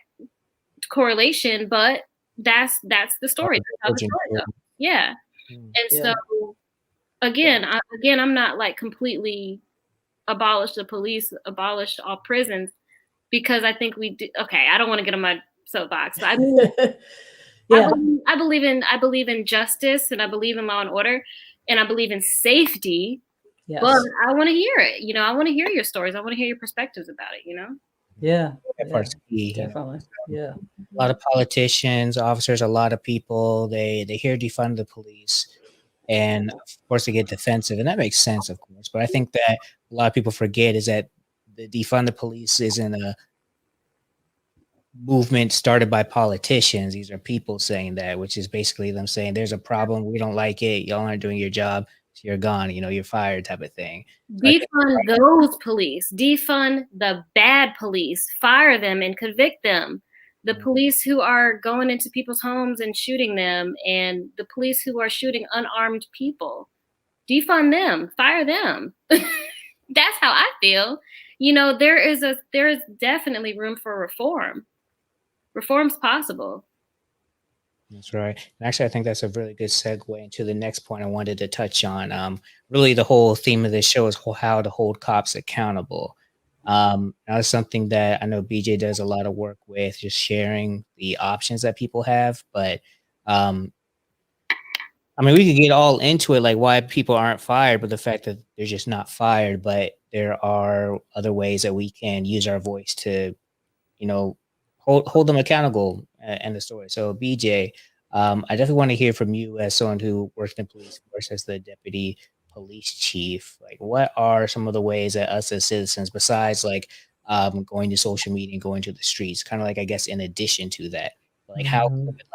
correlation, but that's the story. That's how the story goes. Yeah. And so again, I'm not like completely abolish the police, abolish all prisons, because I think we do. Okay, I don't want to get on my soapbox, but I mean, I believe in justice, and I believe in law and order, and I believe in safety. Yes. But I want to hear it. I want to hear your stories. I want to hear your perspectives about it. Yeah. That part's key. Definitely. Yeah. A lot of politicians, officers, a lot of people, they hear defund the police, and of course they get defensive, and that makes sense, of course. But I think that a lot of people forget is that the defund the police isn't a movement started by politicians. These are people saying that, which is basically them saying there's a problem, we don't like it, y'all aren't doing your job, so you're gone, you're fired, type of thing. Defund those police, defund the bad police, fire them and convict them. The police who are going into people's homes and shooting them, and the police who are shooting unarmed people, defund them, fire them. That's how I feel. There is definitely room for reform. Reform's possible. That's right. And actually, I think that's a really good segue into the next point I wanted to touch on. Really, the whole theme of this show is how to hold cops accountable. That's something that I know BJ does a lot of work with, just sharing the options that people have. But we could get all into it, like why people aren't fired, but the fact that they're just not fired. But there are other ways that we can use our voice to, hold them accountable and the story. So BJ, I definitely want to hear from you as someone who works in the police force as the deputy police chief. Like, what are some of the ways that us as citizens, besides like going to social media and going to the streets, kind of like, I guess, in addition to that, like how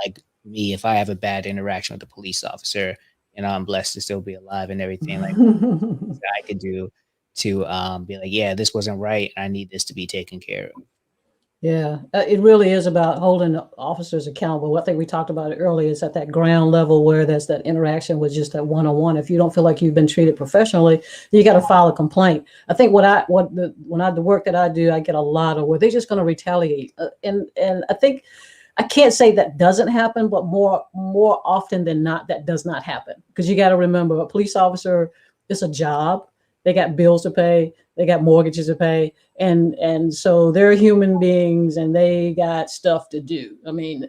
like me, if I have a bad interaction with a police officer and I'm blessed to still be alive and everything, like what I could do to be like, yeah, this wasn't right, I need this to be taken care of. Yeah, it really is about holding officers accountable. I think we talked about it earlier. It's at that ground level where there's that interaction with just that one-on-one. If you don't feel like you've been treated professionally, you got to file a complaint. I think the work that I do, I get a lot of where they're just going to retaliate, and I think I can't say that doesn't happen, but more often than not, that does not happen, because you got to remember, a police officer is a job. They got bills to pay. They got mortgages to pay. And so they're human beings and they got stuff to do.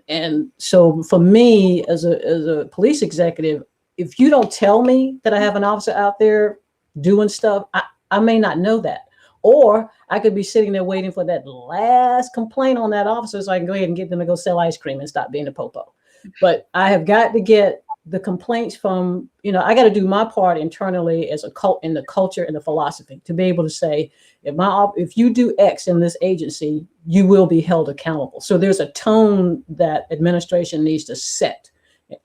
And so for me as a police executive, if you don't tell me that I have an officer out there doing stuff, I may not know that. Or I could be sitting there waiting for that last complaint on that officer so I can go ahead and get them to go sell ice cream and stop being a popo. But I have got to get the complaints from, I got to do my part internally as in the culture and the philosophy to be able to say, if you do X in this agency, you will be held accountable. So there's a tone that administration needs to set.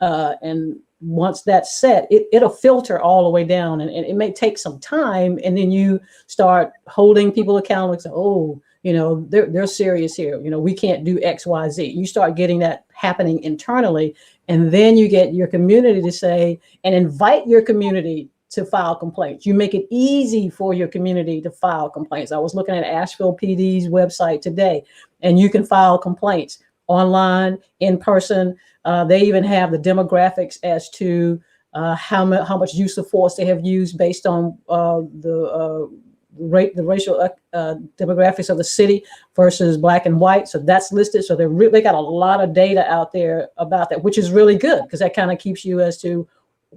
And once that's set, it'll filter all the way down, and it may take some time. And then you start holding people accountable and say, oh, they're serious here. We can't do X, Y, Z. You start getting that happening internally. And then you get your community to say, and invite your community to file complaints. You make it easy for your community to file complaints. I was looking at Asheville PD's website today, and you can file complaints online, in person. They even have the demographics as to how much use of force they have used based on the racial demographics of the city versus black and white. So that's listed. So they got a lot of data out there about that, which is really good, because that kind of keeps you as to,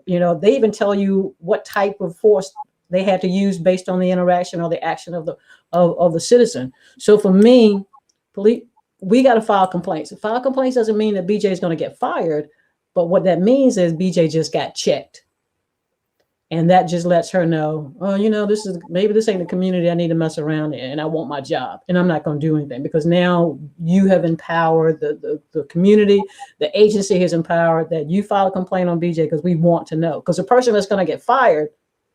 they even tell you what type of force they had to use based on the interaction or the action of the citizen. So for me, we got to file complaints. File complaints doesn't mean that BJ is going to get fired, but what that means is BJ just got checked. And that just lets her know, oh, this ain't the community I need to mess around in, and I want my job, and I'm not going to do anything, because now you have empowered the community, the agency has empowered that you file a complaint on BJ because we want to know. Because the person that's going to get fired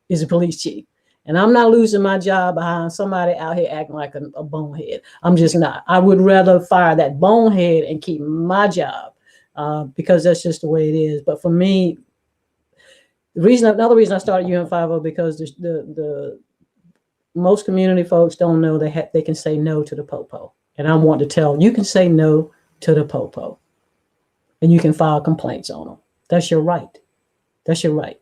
is a police chief. And I'm not losing my job behind somebody out here acting like a bonehead. I'm just not. I would rather fire that bonehead and keep my job. because that's just the way it is. But for me, another reason I started UN50 because the most community folks don't know they can say no to the popo, and I want to tell you can say no to the popo, and you can file complaints on them. That's your right. That's your right.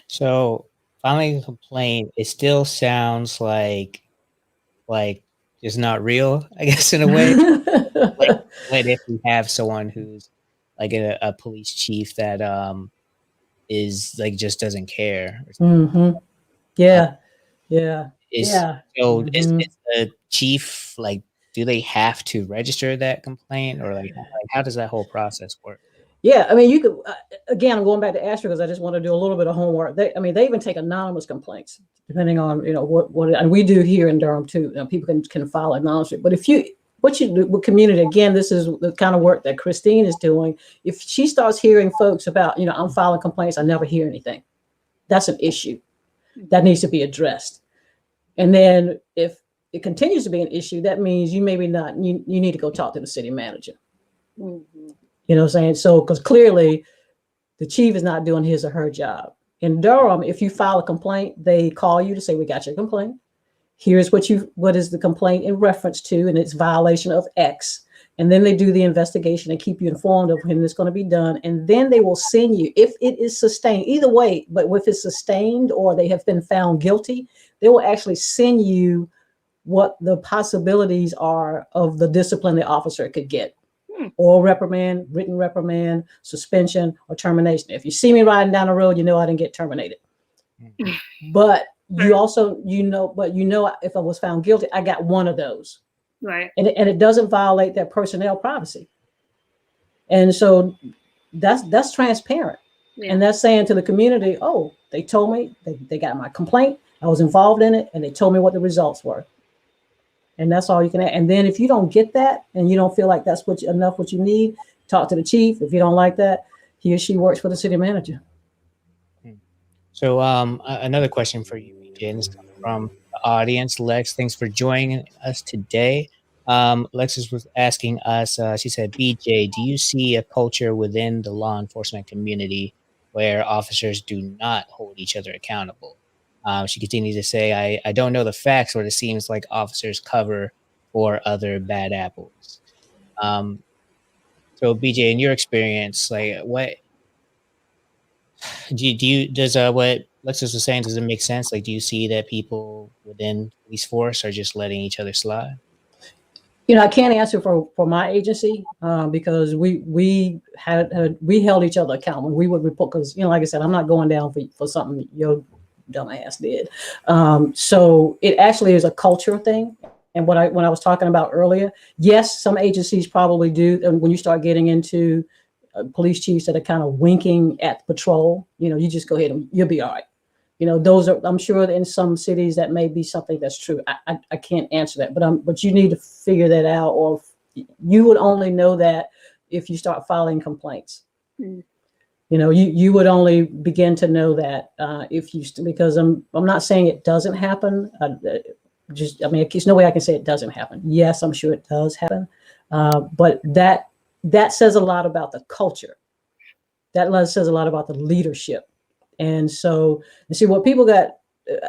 So filing a complaint, it still sounds like it's not real, I guess, in a way. Like what if we have someone who's like a police chief that is like just doesn't care or something. Mm-hmm. Yeah. Yeah. Is Yeah. so Mm-hmm. is the chief like, do they have to register that complaint, or like how does that whole process work? Yeah, I mean, you could again. I'm going back to Asher because I just want to do a little bit of homework. They even take anonymous complaints, depending on what, and we do here in Durham too. People can file anonymously. But what you do with community, again, this is the kind of work that Christine is doing. If she starts hearing folks about, I'm filing complaints, I never hear anything. That's an issue that needs to be addressed. And then if it continues to be an issue, that means you maybe not. You need to go talk to the city manager. Mm-hmm. You know what I'm saying? So, because clearly the chief is not doing his or her job. In Durham, if you file a complaint, they call you to say, we got your complaint. Here's what is the complaint in reference to, and it's violation of X. And then they do the investigation and keep you informed of when it's going to be done. And then they will send you, if it is sustained, either way, but if it's sustained or they have been found guilty, they will actually send you what the possibilities are of the discipline the officer could get. Or reprimand, written reprimand, suspension, or termination. If you see me riding down the road, you know I didn't get terminated. But you also, if I was found guilty, I got one of those. Right. And it doesn't violate their personnel privacy. And so that's transparent. Yeah. And that's saying to the community, oh, they told me, they got my complaint, I was involved in it, and they told me what the results were. And that's all you can add. And then if you don't get that and you don't feel like that's what you need, talk to the chief. If you don't like that, he or she works for the city manager. So another question for you, BJ, and this comes from the audience. Lex, thanks for joining us today. Lex was asking us, she said, BJ, do you see a culture within the law enforcement community where officers do not hold each other accountable? She continues to say, I don't know the facts, but it seems like officers cover for other bad apples. So BJ, in your experience, like what does what Lexus was saying, does it make sense? Like, do you see that people within police force are just letting each other slide? I can't answer for my agency because we held each other accountable. We would report because, like I said, I'm not going down for something your dumbass did. So it actually is a culture thing. And when I was talking about earlier, yes, some agencies probably do. And when you start getting into police chiefs that are kind of winking at patrol, you just go ahead and you'll be all right. I'm sure that in some cities that may be something that's true. I can't answer that, but you need to figure that out, or you would only know that if you start filing complaints. You would only begin to know that because I'm not saying it doesn't happen. There's no way I can say it doesn't happen. Yes, I'm sure it does happen, but that says a lot about the culture. That says a lot about the leadership. And so, you see what people got,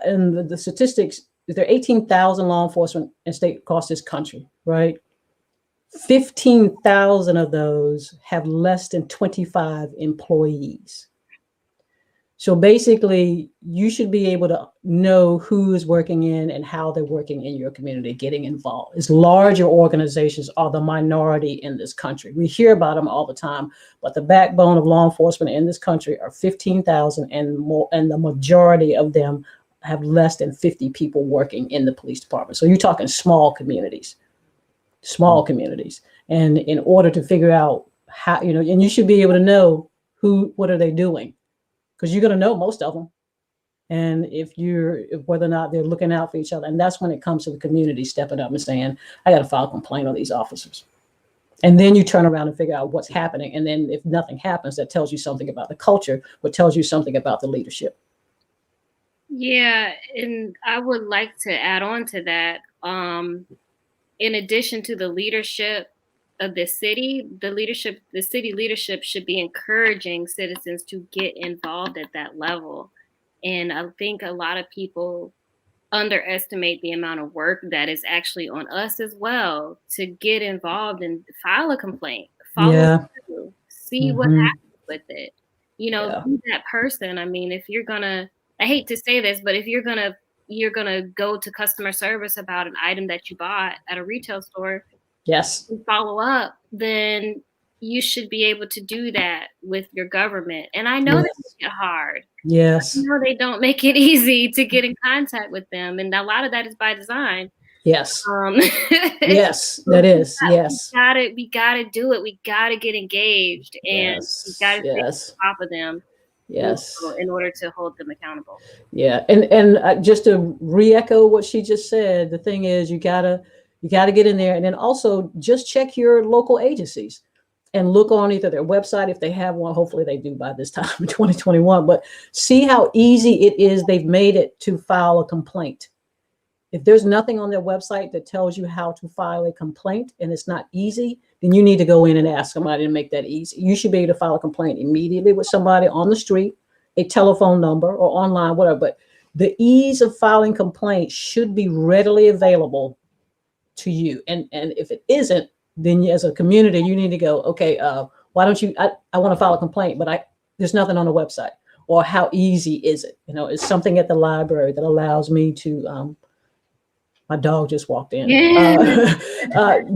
and the statistics, there are 18,000 law enforcement and state across this country, right? 15,000 of those have less than 25 employees. So basically, you should be able to know who is working in and how they're working in your community, getting involved. As larger organizations are the minority in this country. We hear about them all the time, but the backbone of law enforcement in this country are 15,000 and more, and the majority of them have less than 50 people working in the police department. So you're talking small communities. And in order to figure out how, and you should be able to know what are they doing? Because you're going to know most of them. And whether or not they're looking out for each other. And that's when it comes to the community stepping up and saying, I got to file a complaint on these officers. And then you turn around and figure out what's happening. And then if nothing happens, that tells you something about the culture, but tells you something about the leadership. Yeah. And I would like to add on to that. In addition to the leadership, of this city, the city leadership should be encouraging citizens to get involved at that level. And I think a lot of people underestimate the amount of work that is actually on us as well to get involved and file a complaint, follow through, see what happens with it. You know, be that person. I mean, if you're gonna, I hate to say this, but if you're gonna go to customer service about an item that you bought at a retail store, and follow up, then you should be able to do that with your government. And I know that make it hard. Yes. I know they don't make it easy to get in contact with them, and a lot of that is by design. Yes. Yes, that is. Yes. We gotta do it. We gotta get engaged, and we gotta stay on top of them. Yes. In order to hold them accountable. Yeah, and just to re-echo what she just said, the thing is you gotta get in there, and then also just check your local agencies and look on either their website if they have one. Hopefully they do by this time in 2021. But see how easy it is. They've made it to file a complaint. If there's nothing on their website that tells you how to file a complaint and it's not easy, then you need to go in and ask somebody to make that easy. You should be able to file a complaint immediately with somebody on the street, a telephone number or online, whatever. But the ease of filing complaints should be readily available to you. And if it isn't, then as a community, you need to go, okay, why don't you, I want to file a complaint, but there's nothing on the website. Or how easy is it? You know, it's something at the library that allows me to, my dog just walked in. But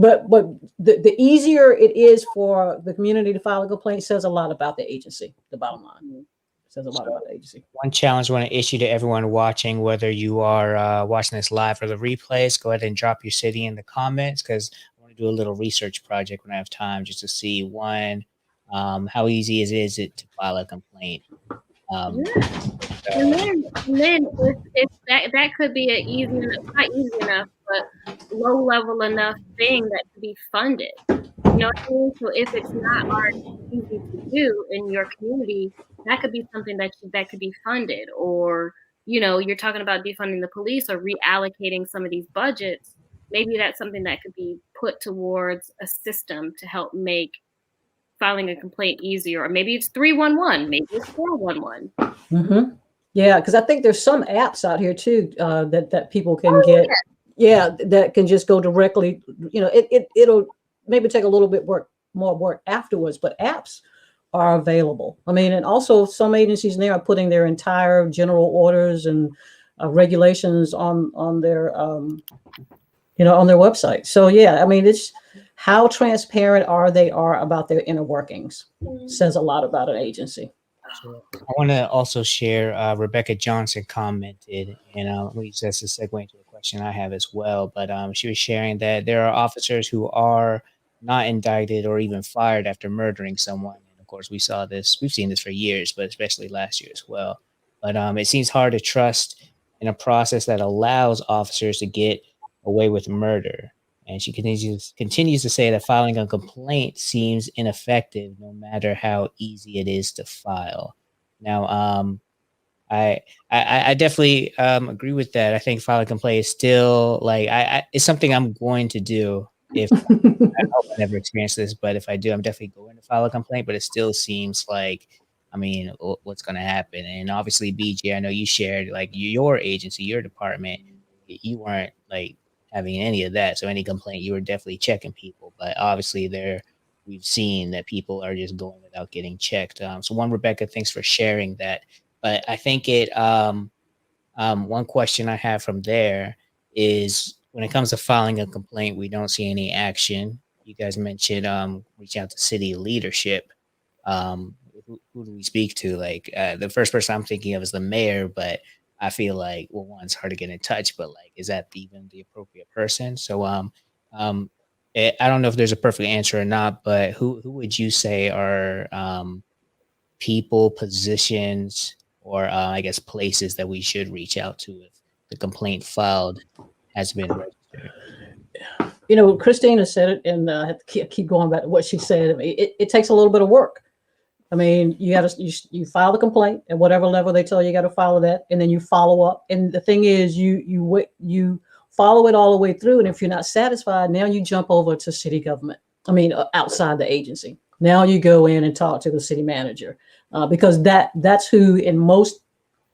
the easier it is for the community to file a complaint says a lot about the agency, the bottom line. Says a lot about the agency. One challenge I want to issue to everyone watching, whether you are watching this live or the replays, go ahead and drop your city in the comments, because I want to do a little research project when I have time, just to see, one, how easy is it to file a complaint. And then if that could be an easy, not easy enough, but low level enough thing that could be funded. You know what I mean? So if it's not already easy to do in your community, that could be something that could be funded. Or, you know, you're talking about defunding the police or reallocating some of these budgets. Maybe that's something that could be put towards a system to help make filing a complaint easier. Or maybe it's 311, maybe it's 411. Mm-hmm. Yeah, because I think there's some apps out here too that people can get. Yeah, that can just go directly. You know, it'll maybe take a little bit more work afterwards, but apps are available. I mean, and also some agencies now are putting their entire general orders and regulations on their on their website. So yeah, I mean, it's how transparent they are about their inner workings says a lot about an agency. I want to also share, Rebecca Johnson commented, and that's a segue into a question I have as well, but she was sharing that there are officers who are not indicted or even fired after murdering someone. And of course, we've seen this for years, but especially last year as well. But it seems hard to trust in a process that allows officers to get away with murder. And she continues to say that filing a complaint seems ineffective no matter how easy it is to file. Now, I definitely agree with that. I think filing a complaint is still it's something I'm going to do. If I hope I never experience this, but if I do, I'm definitely going to file a complaint. But it still seems like, I mean, what's going to happen? And obviously, BJ, I know you shared your agency, your department, you weren't having any of that. So any complaint, you were definitely checking people. But obviously we've seen that people are just going without getting checked. So one, Rebecca, thanks for sharing that. But I think one question I have from there is, when it comes to filing a complaint, we don't see any action. You guys mentioned reaching out to city leadership. Who do we speak to? The first person I'm thinking of is the mayor, but I feel like, well, one, it's hard to get in touch, but is that even the appropriate person? So I don't know if there's a perfect answer or not, but who would you say are people, positions, or I guess places that we should reach out to if the complaint filed has been registered? You know, Christina said it, and I have to keep going back to what she said. I mean, it takes a little bit of work. I mean, you file the complaint at whatever level they tell you got to follow that, and then you follow up. And the thing is, you follow it all the way through. And if you're not satisfied, now you jump over to city government. outside the agency. Now you go in and talk to the city manager, because that's who in most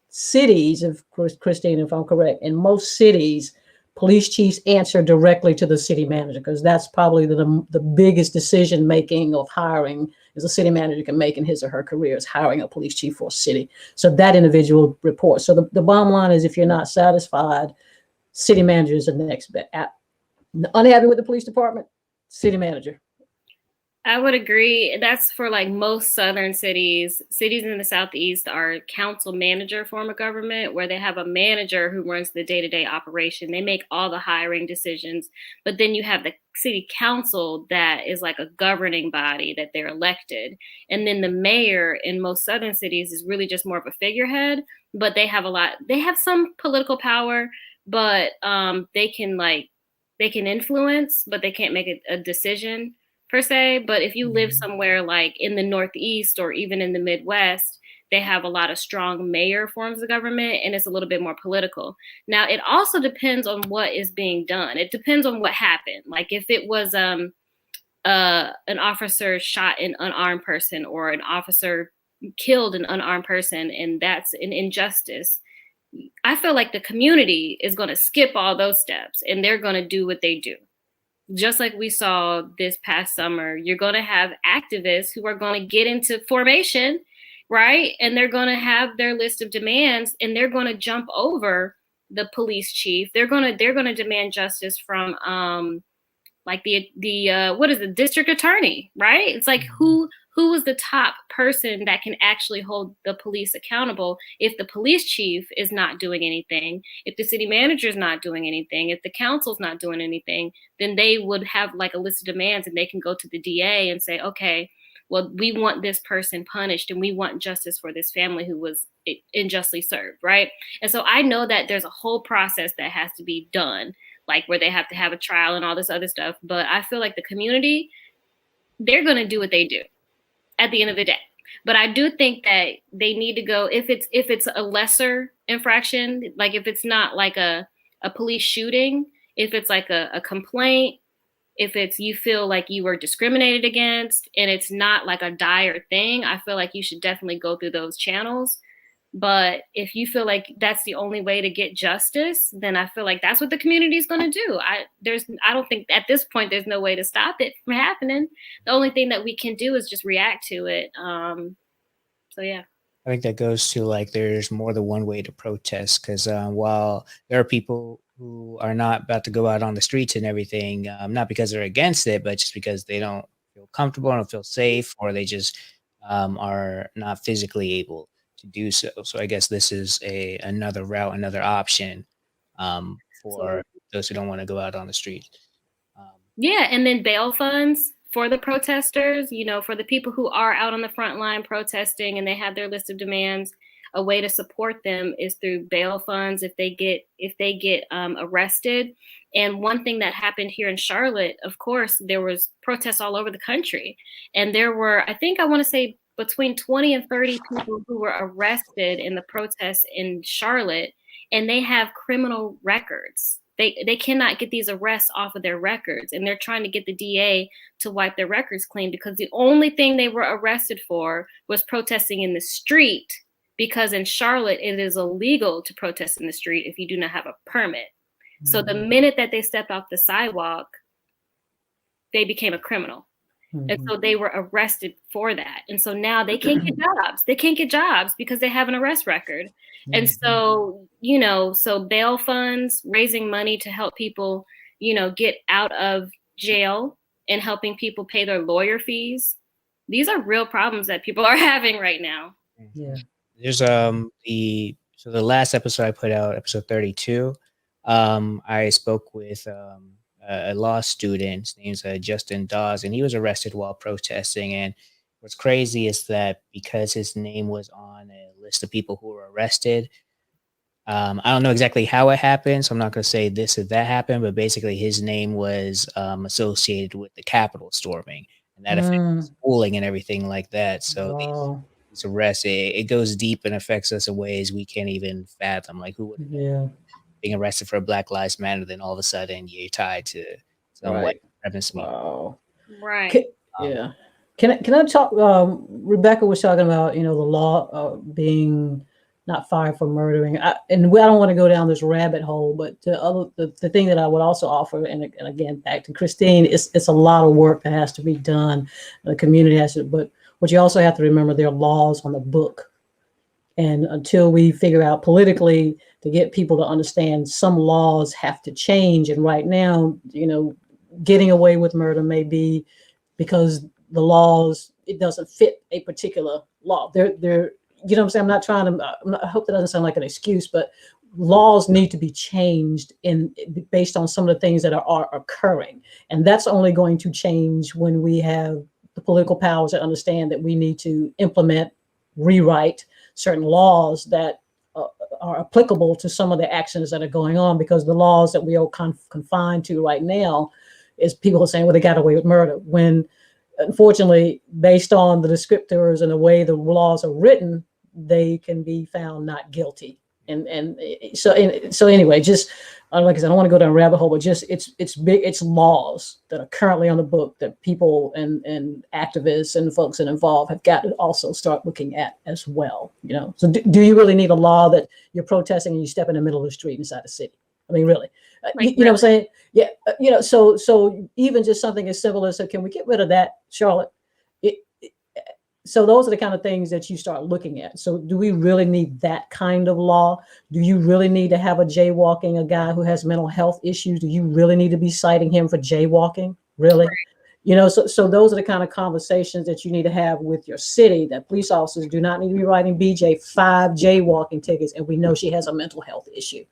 cities, of course, Christine, if I'm correct, in most cities, police chiefs answer directly to the city manager, because that's probably the biggest decision making of hiring as a city manager can make in his or her career, is hiring a police chief for a city. So that individual reports. So the bottom line is, if you're not satisfied, city manager is the next best. Unhappy with the police department, city manager. I would agree. That's for like most southern cities. Cities in the southeast are council manager form of government, where they have a manager who runs the day-to-day operation. They make all the hiring decisions, but then you have the city council that is like a governing body that they're elected. And then the mayor in most southern cities is really just more of a figurehead, but they have some political power, but they can influence, but they can't make a decision per se. But if you live somewhere like in the Northeast or even in the Midwest, they have a lot of strong mayor forms of government, and it's a little bit more political. Now, it also depends on what is being done. It depends on what happened. Like if it was an officer shot an unarmed person, or an officer killed an unarmed person, and that's an injustice, I feel like the community is going to skip all those steps and they're going to do what they do. Just like we saw this past summer, you're going to have activists who are going to get into formation, right? And they're going to have their list of demands, and they're going to jump over the police chief. They're going to demand justice from like the district attorney, right? It's like who is the top person that can actually hold the police accountable if the police chief is not doing anything, if the city manager is not doing anything, if the council's not doing anything, then they would have like a list of demands, and they can go to the DA and say, okay, well, we want this person punished, and we want justice for this family who was unjustly served, right? And so I know that there's a whole process that has to be done, like where they have to have a trial and all this other stuff. But I feel like the community, they're going to do what they do at the end of the day. But I do think that they need to go, if it's a lesser infraction, like if it's not like a police shooting, if it's like a complaint, if it's you feel like you were discriminated against and it's not like a dire thing, I feel like you should definitely go through those channels. But if you feel like that's the only way to get justice, then I feel like that's what the community is going to do. I don't think at this point there's no way to stop it from happening. The only thing that we can do is just react to it. So yeah. I think that goes to like there's more than one way to protest, because while there are people who are not about to go out on the streets and everything, not because they're against it, but just because they don't feel comfortable, don't feel safe, or they just are not physically able to do so. So I guess this is another route, another option for those who don't want to go out on the street. Yeah, and then bail funds for the protesters, for the people who are out on the front line protesting and they have their list of demands. A way to support them is through bail funds if they get arrested. And one thing that happened here in Charlotte, of course, there was protests all over the country, and there were, I want to say, between 20 and 30 people who were arrested in the protests in Charlotte, and they have criminal records. They cannot get these arrests off of their records, and they're trying to get the DA to wipe their records clean, because the only thing they were arrested for was protesting in the street, because in Charlotte, it is illegal to protest in the street if you do not have a permit. Mm-hmm. So the minute that they stepped off the sidewalk, they became a criminal. Mm-hmm. And so they were arrested for that. And so now they can't get jobs. They can't get jobs because they have an arrest record. Mm-hmm. And so, so bail funds, raising money to help people, get out of jail, and helping people pay their lawyer fees. These are real problems that people are having right now. Yeah. There's the last episode I put out, episode 32, I spoke with a law student. His name's Justin Dawes, and he was arrested while protesting. And what's crazy is that because his name was on a list of people who were arrested, I don't know exactly how it happened, so I'm not going to say this or that happened, but basically his name was associated with the Capitol storming, and that affected schooling and everything like that. So these arrests, it goes deep and affects us in ways we can't even fathom. Like who would being arrested for a Black Lives Matter, then all of a sudden you're tied to some white supremacy. Wow. Right. Yeah. Can I talk? Rebecca was talking about, the law being not fired for murdering, and I don't want to go down this rabbit hole, but the thing that I would also offer, and again back to Christine, it's a lot of work that has to be done. The community has to, but what you also have to remember, there are laws on the book, and until we figure out politically to get people to understand, some laws have to change. And right now, getting away with murder may be because the laws, it doesn't fit a particular law. They're you know what I'm saying? I'm not trying to, I hope that doesn't sound like an excuse, but laws need to be changed based on some of the things that are occurring. And that's only going to change when we have the political powers that understand that we need to implement, rewrite certain laws that are applicable to some of the actions that are going on, because the laws that we are confined to right now is people are saying, well, they got away with murder, when unfortunately, based on the descriptors and the way the laws are written, they can be found not guilty. And so anyway, just like I said, I don't want to go down a rabbit hole, but just it's laws that are currently on the book that people and activists and folks that are involved have got to also start looking at as well. So do you really need a law that you're protesting and you step in the middle of the street inside the city? I mean, really, you know what I'm saying? Yeah. So even just something as simple as, so can we get rid of that, Charlotte? So those are the kind of things that you start looking at. So do we really need that kind of law? Do you really need to have a guy who has mental health issues? Do you really need to be citing him for jaywalking? Really? Right. So those are the kind of conversations that you need to have with your city, that police officers do not need to be writing BJ 5 jaywalking tickets. And we know she has a mental health issue.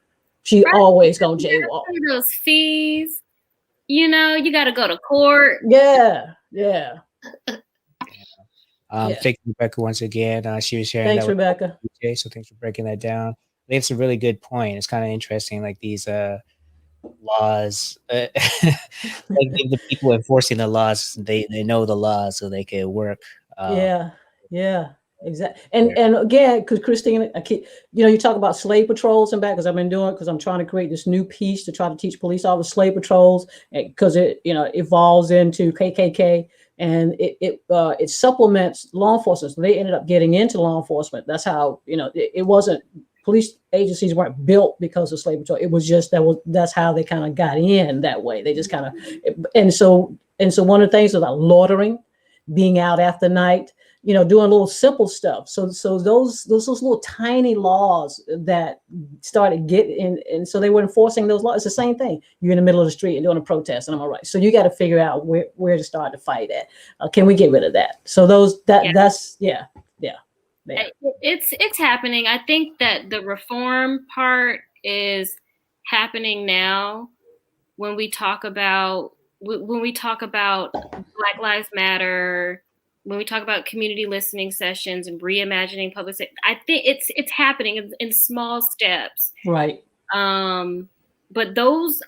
She always gonna jaywalk. Those fees, you got to go to court. Yeah. Thank you, Rebecca, once again. She was sharing. Thanks, that Rebecca. BJ, so thanks for breaking that down. I think it's a really good point. It's kind of interesting, like these laws. Like the people enforcing the laws, they know the laws, so they can work. Yeah. Exactly. And again, because Christine, you talk about slave patrols and back, because I've been doing it, because I'm trying to create this new piece to try to teach police officers slave patrols, because it evolves into KKK, and it supplements law enforcement. So they ended up getting into law enforcement. That's how, it wasn't, police agencies weren't built because of slave patrol. It was just that's how they kind of got in that way. They just kind of, and so one of the things about loitering, being out after night, doing little simple stuff. So those little tiny laws that started getting, and so they were enforcing those laws. It's the same thing. You're in the middle of the street and doing a protest, and I'm all right. So you got to figure out where to start to fight at. Can we get rid of that? So that's. It's happening. I think that the reform part is happening now. When we talk about Black Lives Matter, when we talk about community listening sessions and reimagining public safety, I think it's happening in small steps. Right. But those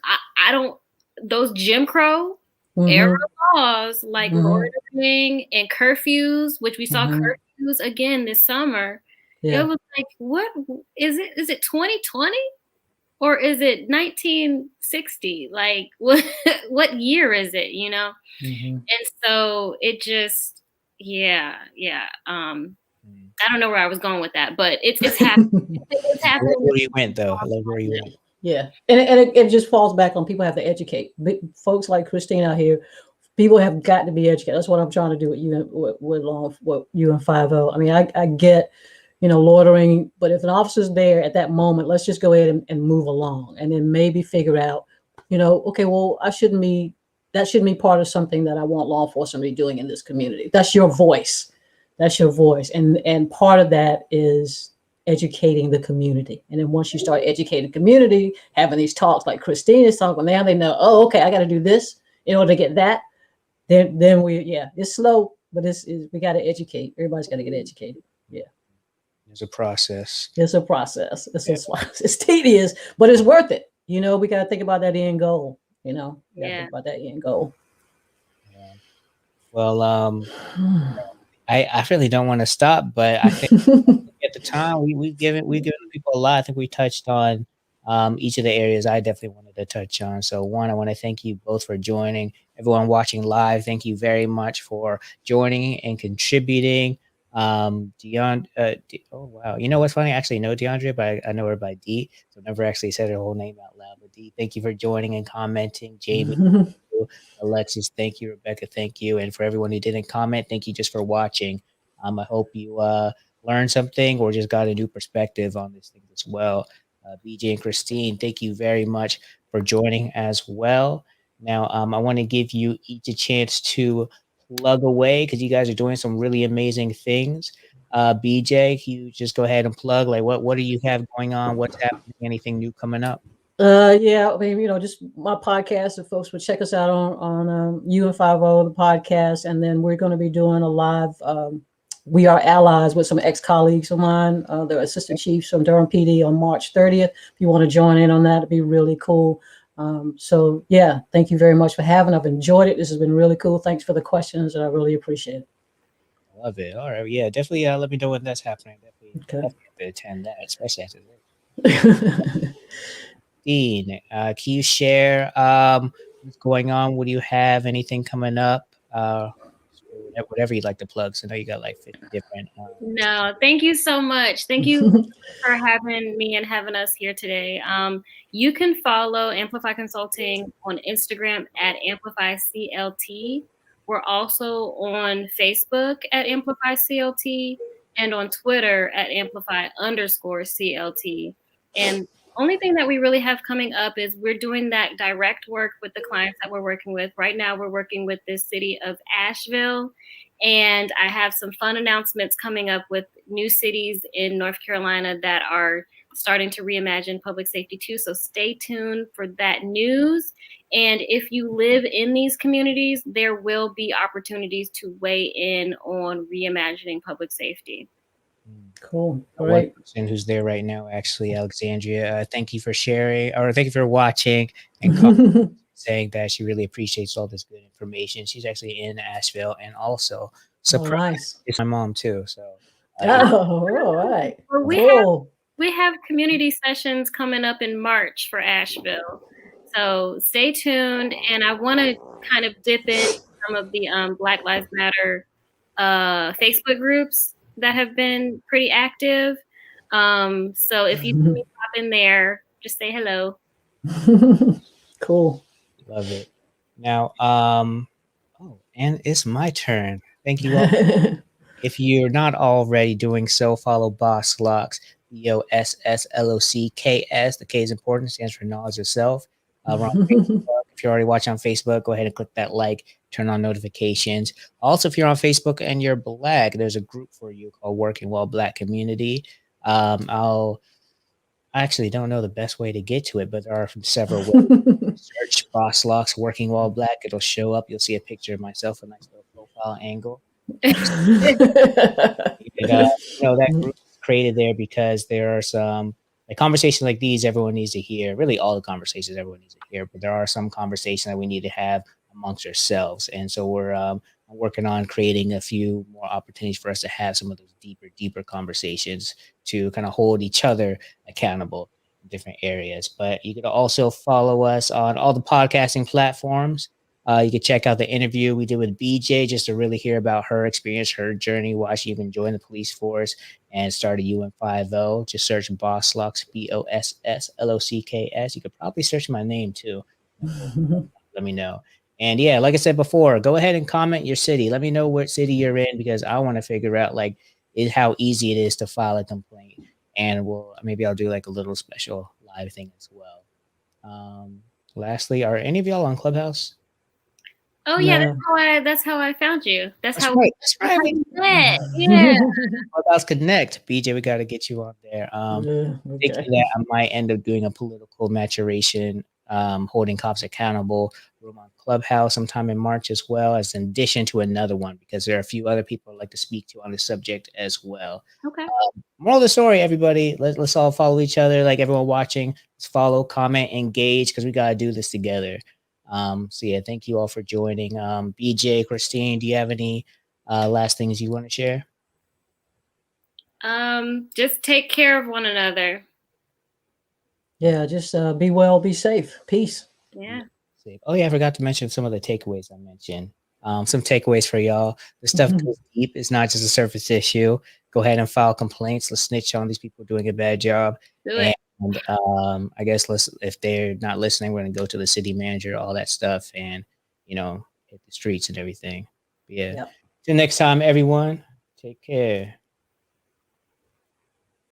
those Jim Crow era laws, like loitering and curfews, which we saw curfews again this summer. Yeah. It was like, what is it? Is it 2020 or is it 1960? Like, what year is it? And so it just. Yeah. I don't know where I was going with that, but it's happening. It's happening. Where you went, though. I love where you went. Yeah, and it just falls back on people have to educate. Folks like Christine out here, people have got to be educated. That's what I'm trying to do with you with you and 50. I mean, I get, loitering, but if an officer's there at that moment, let's just go ahead and move along, and then maybe figure out, okay, well, that shouldn't be part of something that I want law enforcement to be doing in this community. That's your voice. And part of that is educating the community. And then once you start educating the community, having these talks like Christine is talking, now they know, oh, okay, I got to do this in order to get that. Then it's slow, but we got to educate. Everybody's got to get educated. Yeah. It's a process. It's tedious, but it's worth it. We got to think about that end goal. Think about that end goal. Yeah. Well, I really don't want to stop, but I think at the time we've given people a lot. I think we touched on each of the areas I definitely wanted to touch on. So one, I want to thank you both for joining. everyone watching live, thank you very much for joining and contributing. Oh wow, you know what's funny? I actually know DeAndre, but I know her by D, so never actually said her whole name out loud. But D, thank you for joining and commenting. Jamie, thank you. Alexis, thank you. Rebecca, thank you. And for everyone who didn't comment, thank you just for watching. I hope you learned something or just got a new perspective on this thing as well. BJ and Christine, thank you very much for joining as well. Now, I want to give you each a chance to plug away because you guys are doing some really amazing things. BJ, can you just go ahead and plug? Like, what do you have going on? What's happening? Anything new coming up? Yeah, I mean, just my podcast. If folks would check us out on UN50, the podcast, and then we're going to be doing a live. We are allies with some ex-colleagues of mine. They're assistant chiefs from Durham PD on March 30th. If you want to join in on that, it'd be really cool. So yeah, thank you very much for having. I've enjoyed it. This has been really cool. Thanks for the questions, and I really appreciate it. Love it. All right, yeah, definitely. Let me know when that's happening. Definitely have to attend that, especially after this. Dean, can you share what's going on? What do you have? Anything coming up? Whatever you'd like to plug. So I know you got like 50 different. No, thank you so much. Thank you for having me and having us here today. You can follow Amplify Consulting on Instagram at Amplify CLT. We're also on Facebook at Amplify CLT and on Twitter at Amplify_CLT. And only thing that we really have coming up is we're doing that direct work with the clients that we're working with. Right now, we're working with the city of Asheville. And I have some fun announcements coming up with new cities in North Carolina that are starting to reimagine public safety too. So stay tuned for that news. And if you live in these communities, there will be opportunities to weigh in on reimagining public safety. Cool. One person who's there right now, actually, Alexandria. Thank you for sharing, or thank you for watching and saying that she really appreciates all this good information. She's actually in Asheville, and also surprise, it's my mom too. So, all right. Well, we have community sessions coming up in March for Asheville. So stay tuned, and I want to kind of dip in some of the Black Lives Matter Facebook groups that have been pretty active. So if you see me pop in there, just say hello. Cool. Love it. Now, and it's my turn. Thank you all. If you're not already doing so, follow Boss Locks, BOSSLOCKS. The K is important, stands for knowledge of self. We're on Facebook. If you're already watching on Facebook, go ahead and click that like, turn on notifications. Also, if you're on Facebook and you're Black, there's a group for you called Working Well Black Community. I actually don't know the best way to get to it, but there are several ways. Search Boss Locks Working Well Black. It'll show up. You'll see a picture of myself, a nice little profile angle. That group is created there because there are some conversations like these everyone needs to hear. Really, all the conversations everyone needs to hear, but there are some conversations that we need to have amongst ourselves, and so we're working on creating a few more opportunities for us to have some of those deeper conversations to kind of hold each other accountable in different areas. But you could also follow us on all the podcasting platforms. You can check out the interview we did with BJ just to really hear about her experience, her journey, why she even joined the police force and started UN50. Just search Boss Locks, BOSSLOCKS. You could probably search my name too. Let me know. And yeah, like I said before, go ahead and comment your city. Let me know what city you're in because I want to figure out how easy it is to file a complaint. And maybe I'll do like a little special live thing as well. Lastly, are any of y'all on Clubhouse? Oh yeah, that's how I found you. That's how right. we met. Yeah. Clubhouse Connect. BJ, we got to get you on there. Thinking that I might end up doing a political maturation, holding cops accountable room on Clubhouse sometime in March as well, as an addition to another one, because there are a few other people I'd like to speak to on the subject as well. Okay. Moral of the story, everybody, let's all follow each other. Like everyone watching, let's follow, comment, engage, because we got to do this together. So yeah, thank you all for joining. BJ, Christine, do you have any last things you want to share? Just take care of one another. Yeah, just be well, be safe. Peace. Yeah. safe. Oh yeah, I forgot to mention some of the takeaways I mentioned. Some takeaways for y'all. The stuff goes deep. It's not just a surface issue. Go ahead and file complaints. Let's snitch on these people doing a bad job. Do it. And I guess if they're not listening, we're gonna go to the city manager, all that stuff, and hit the streets and everything. But yeah. Yep. Till next time, everyone. Take care.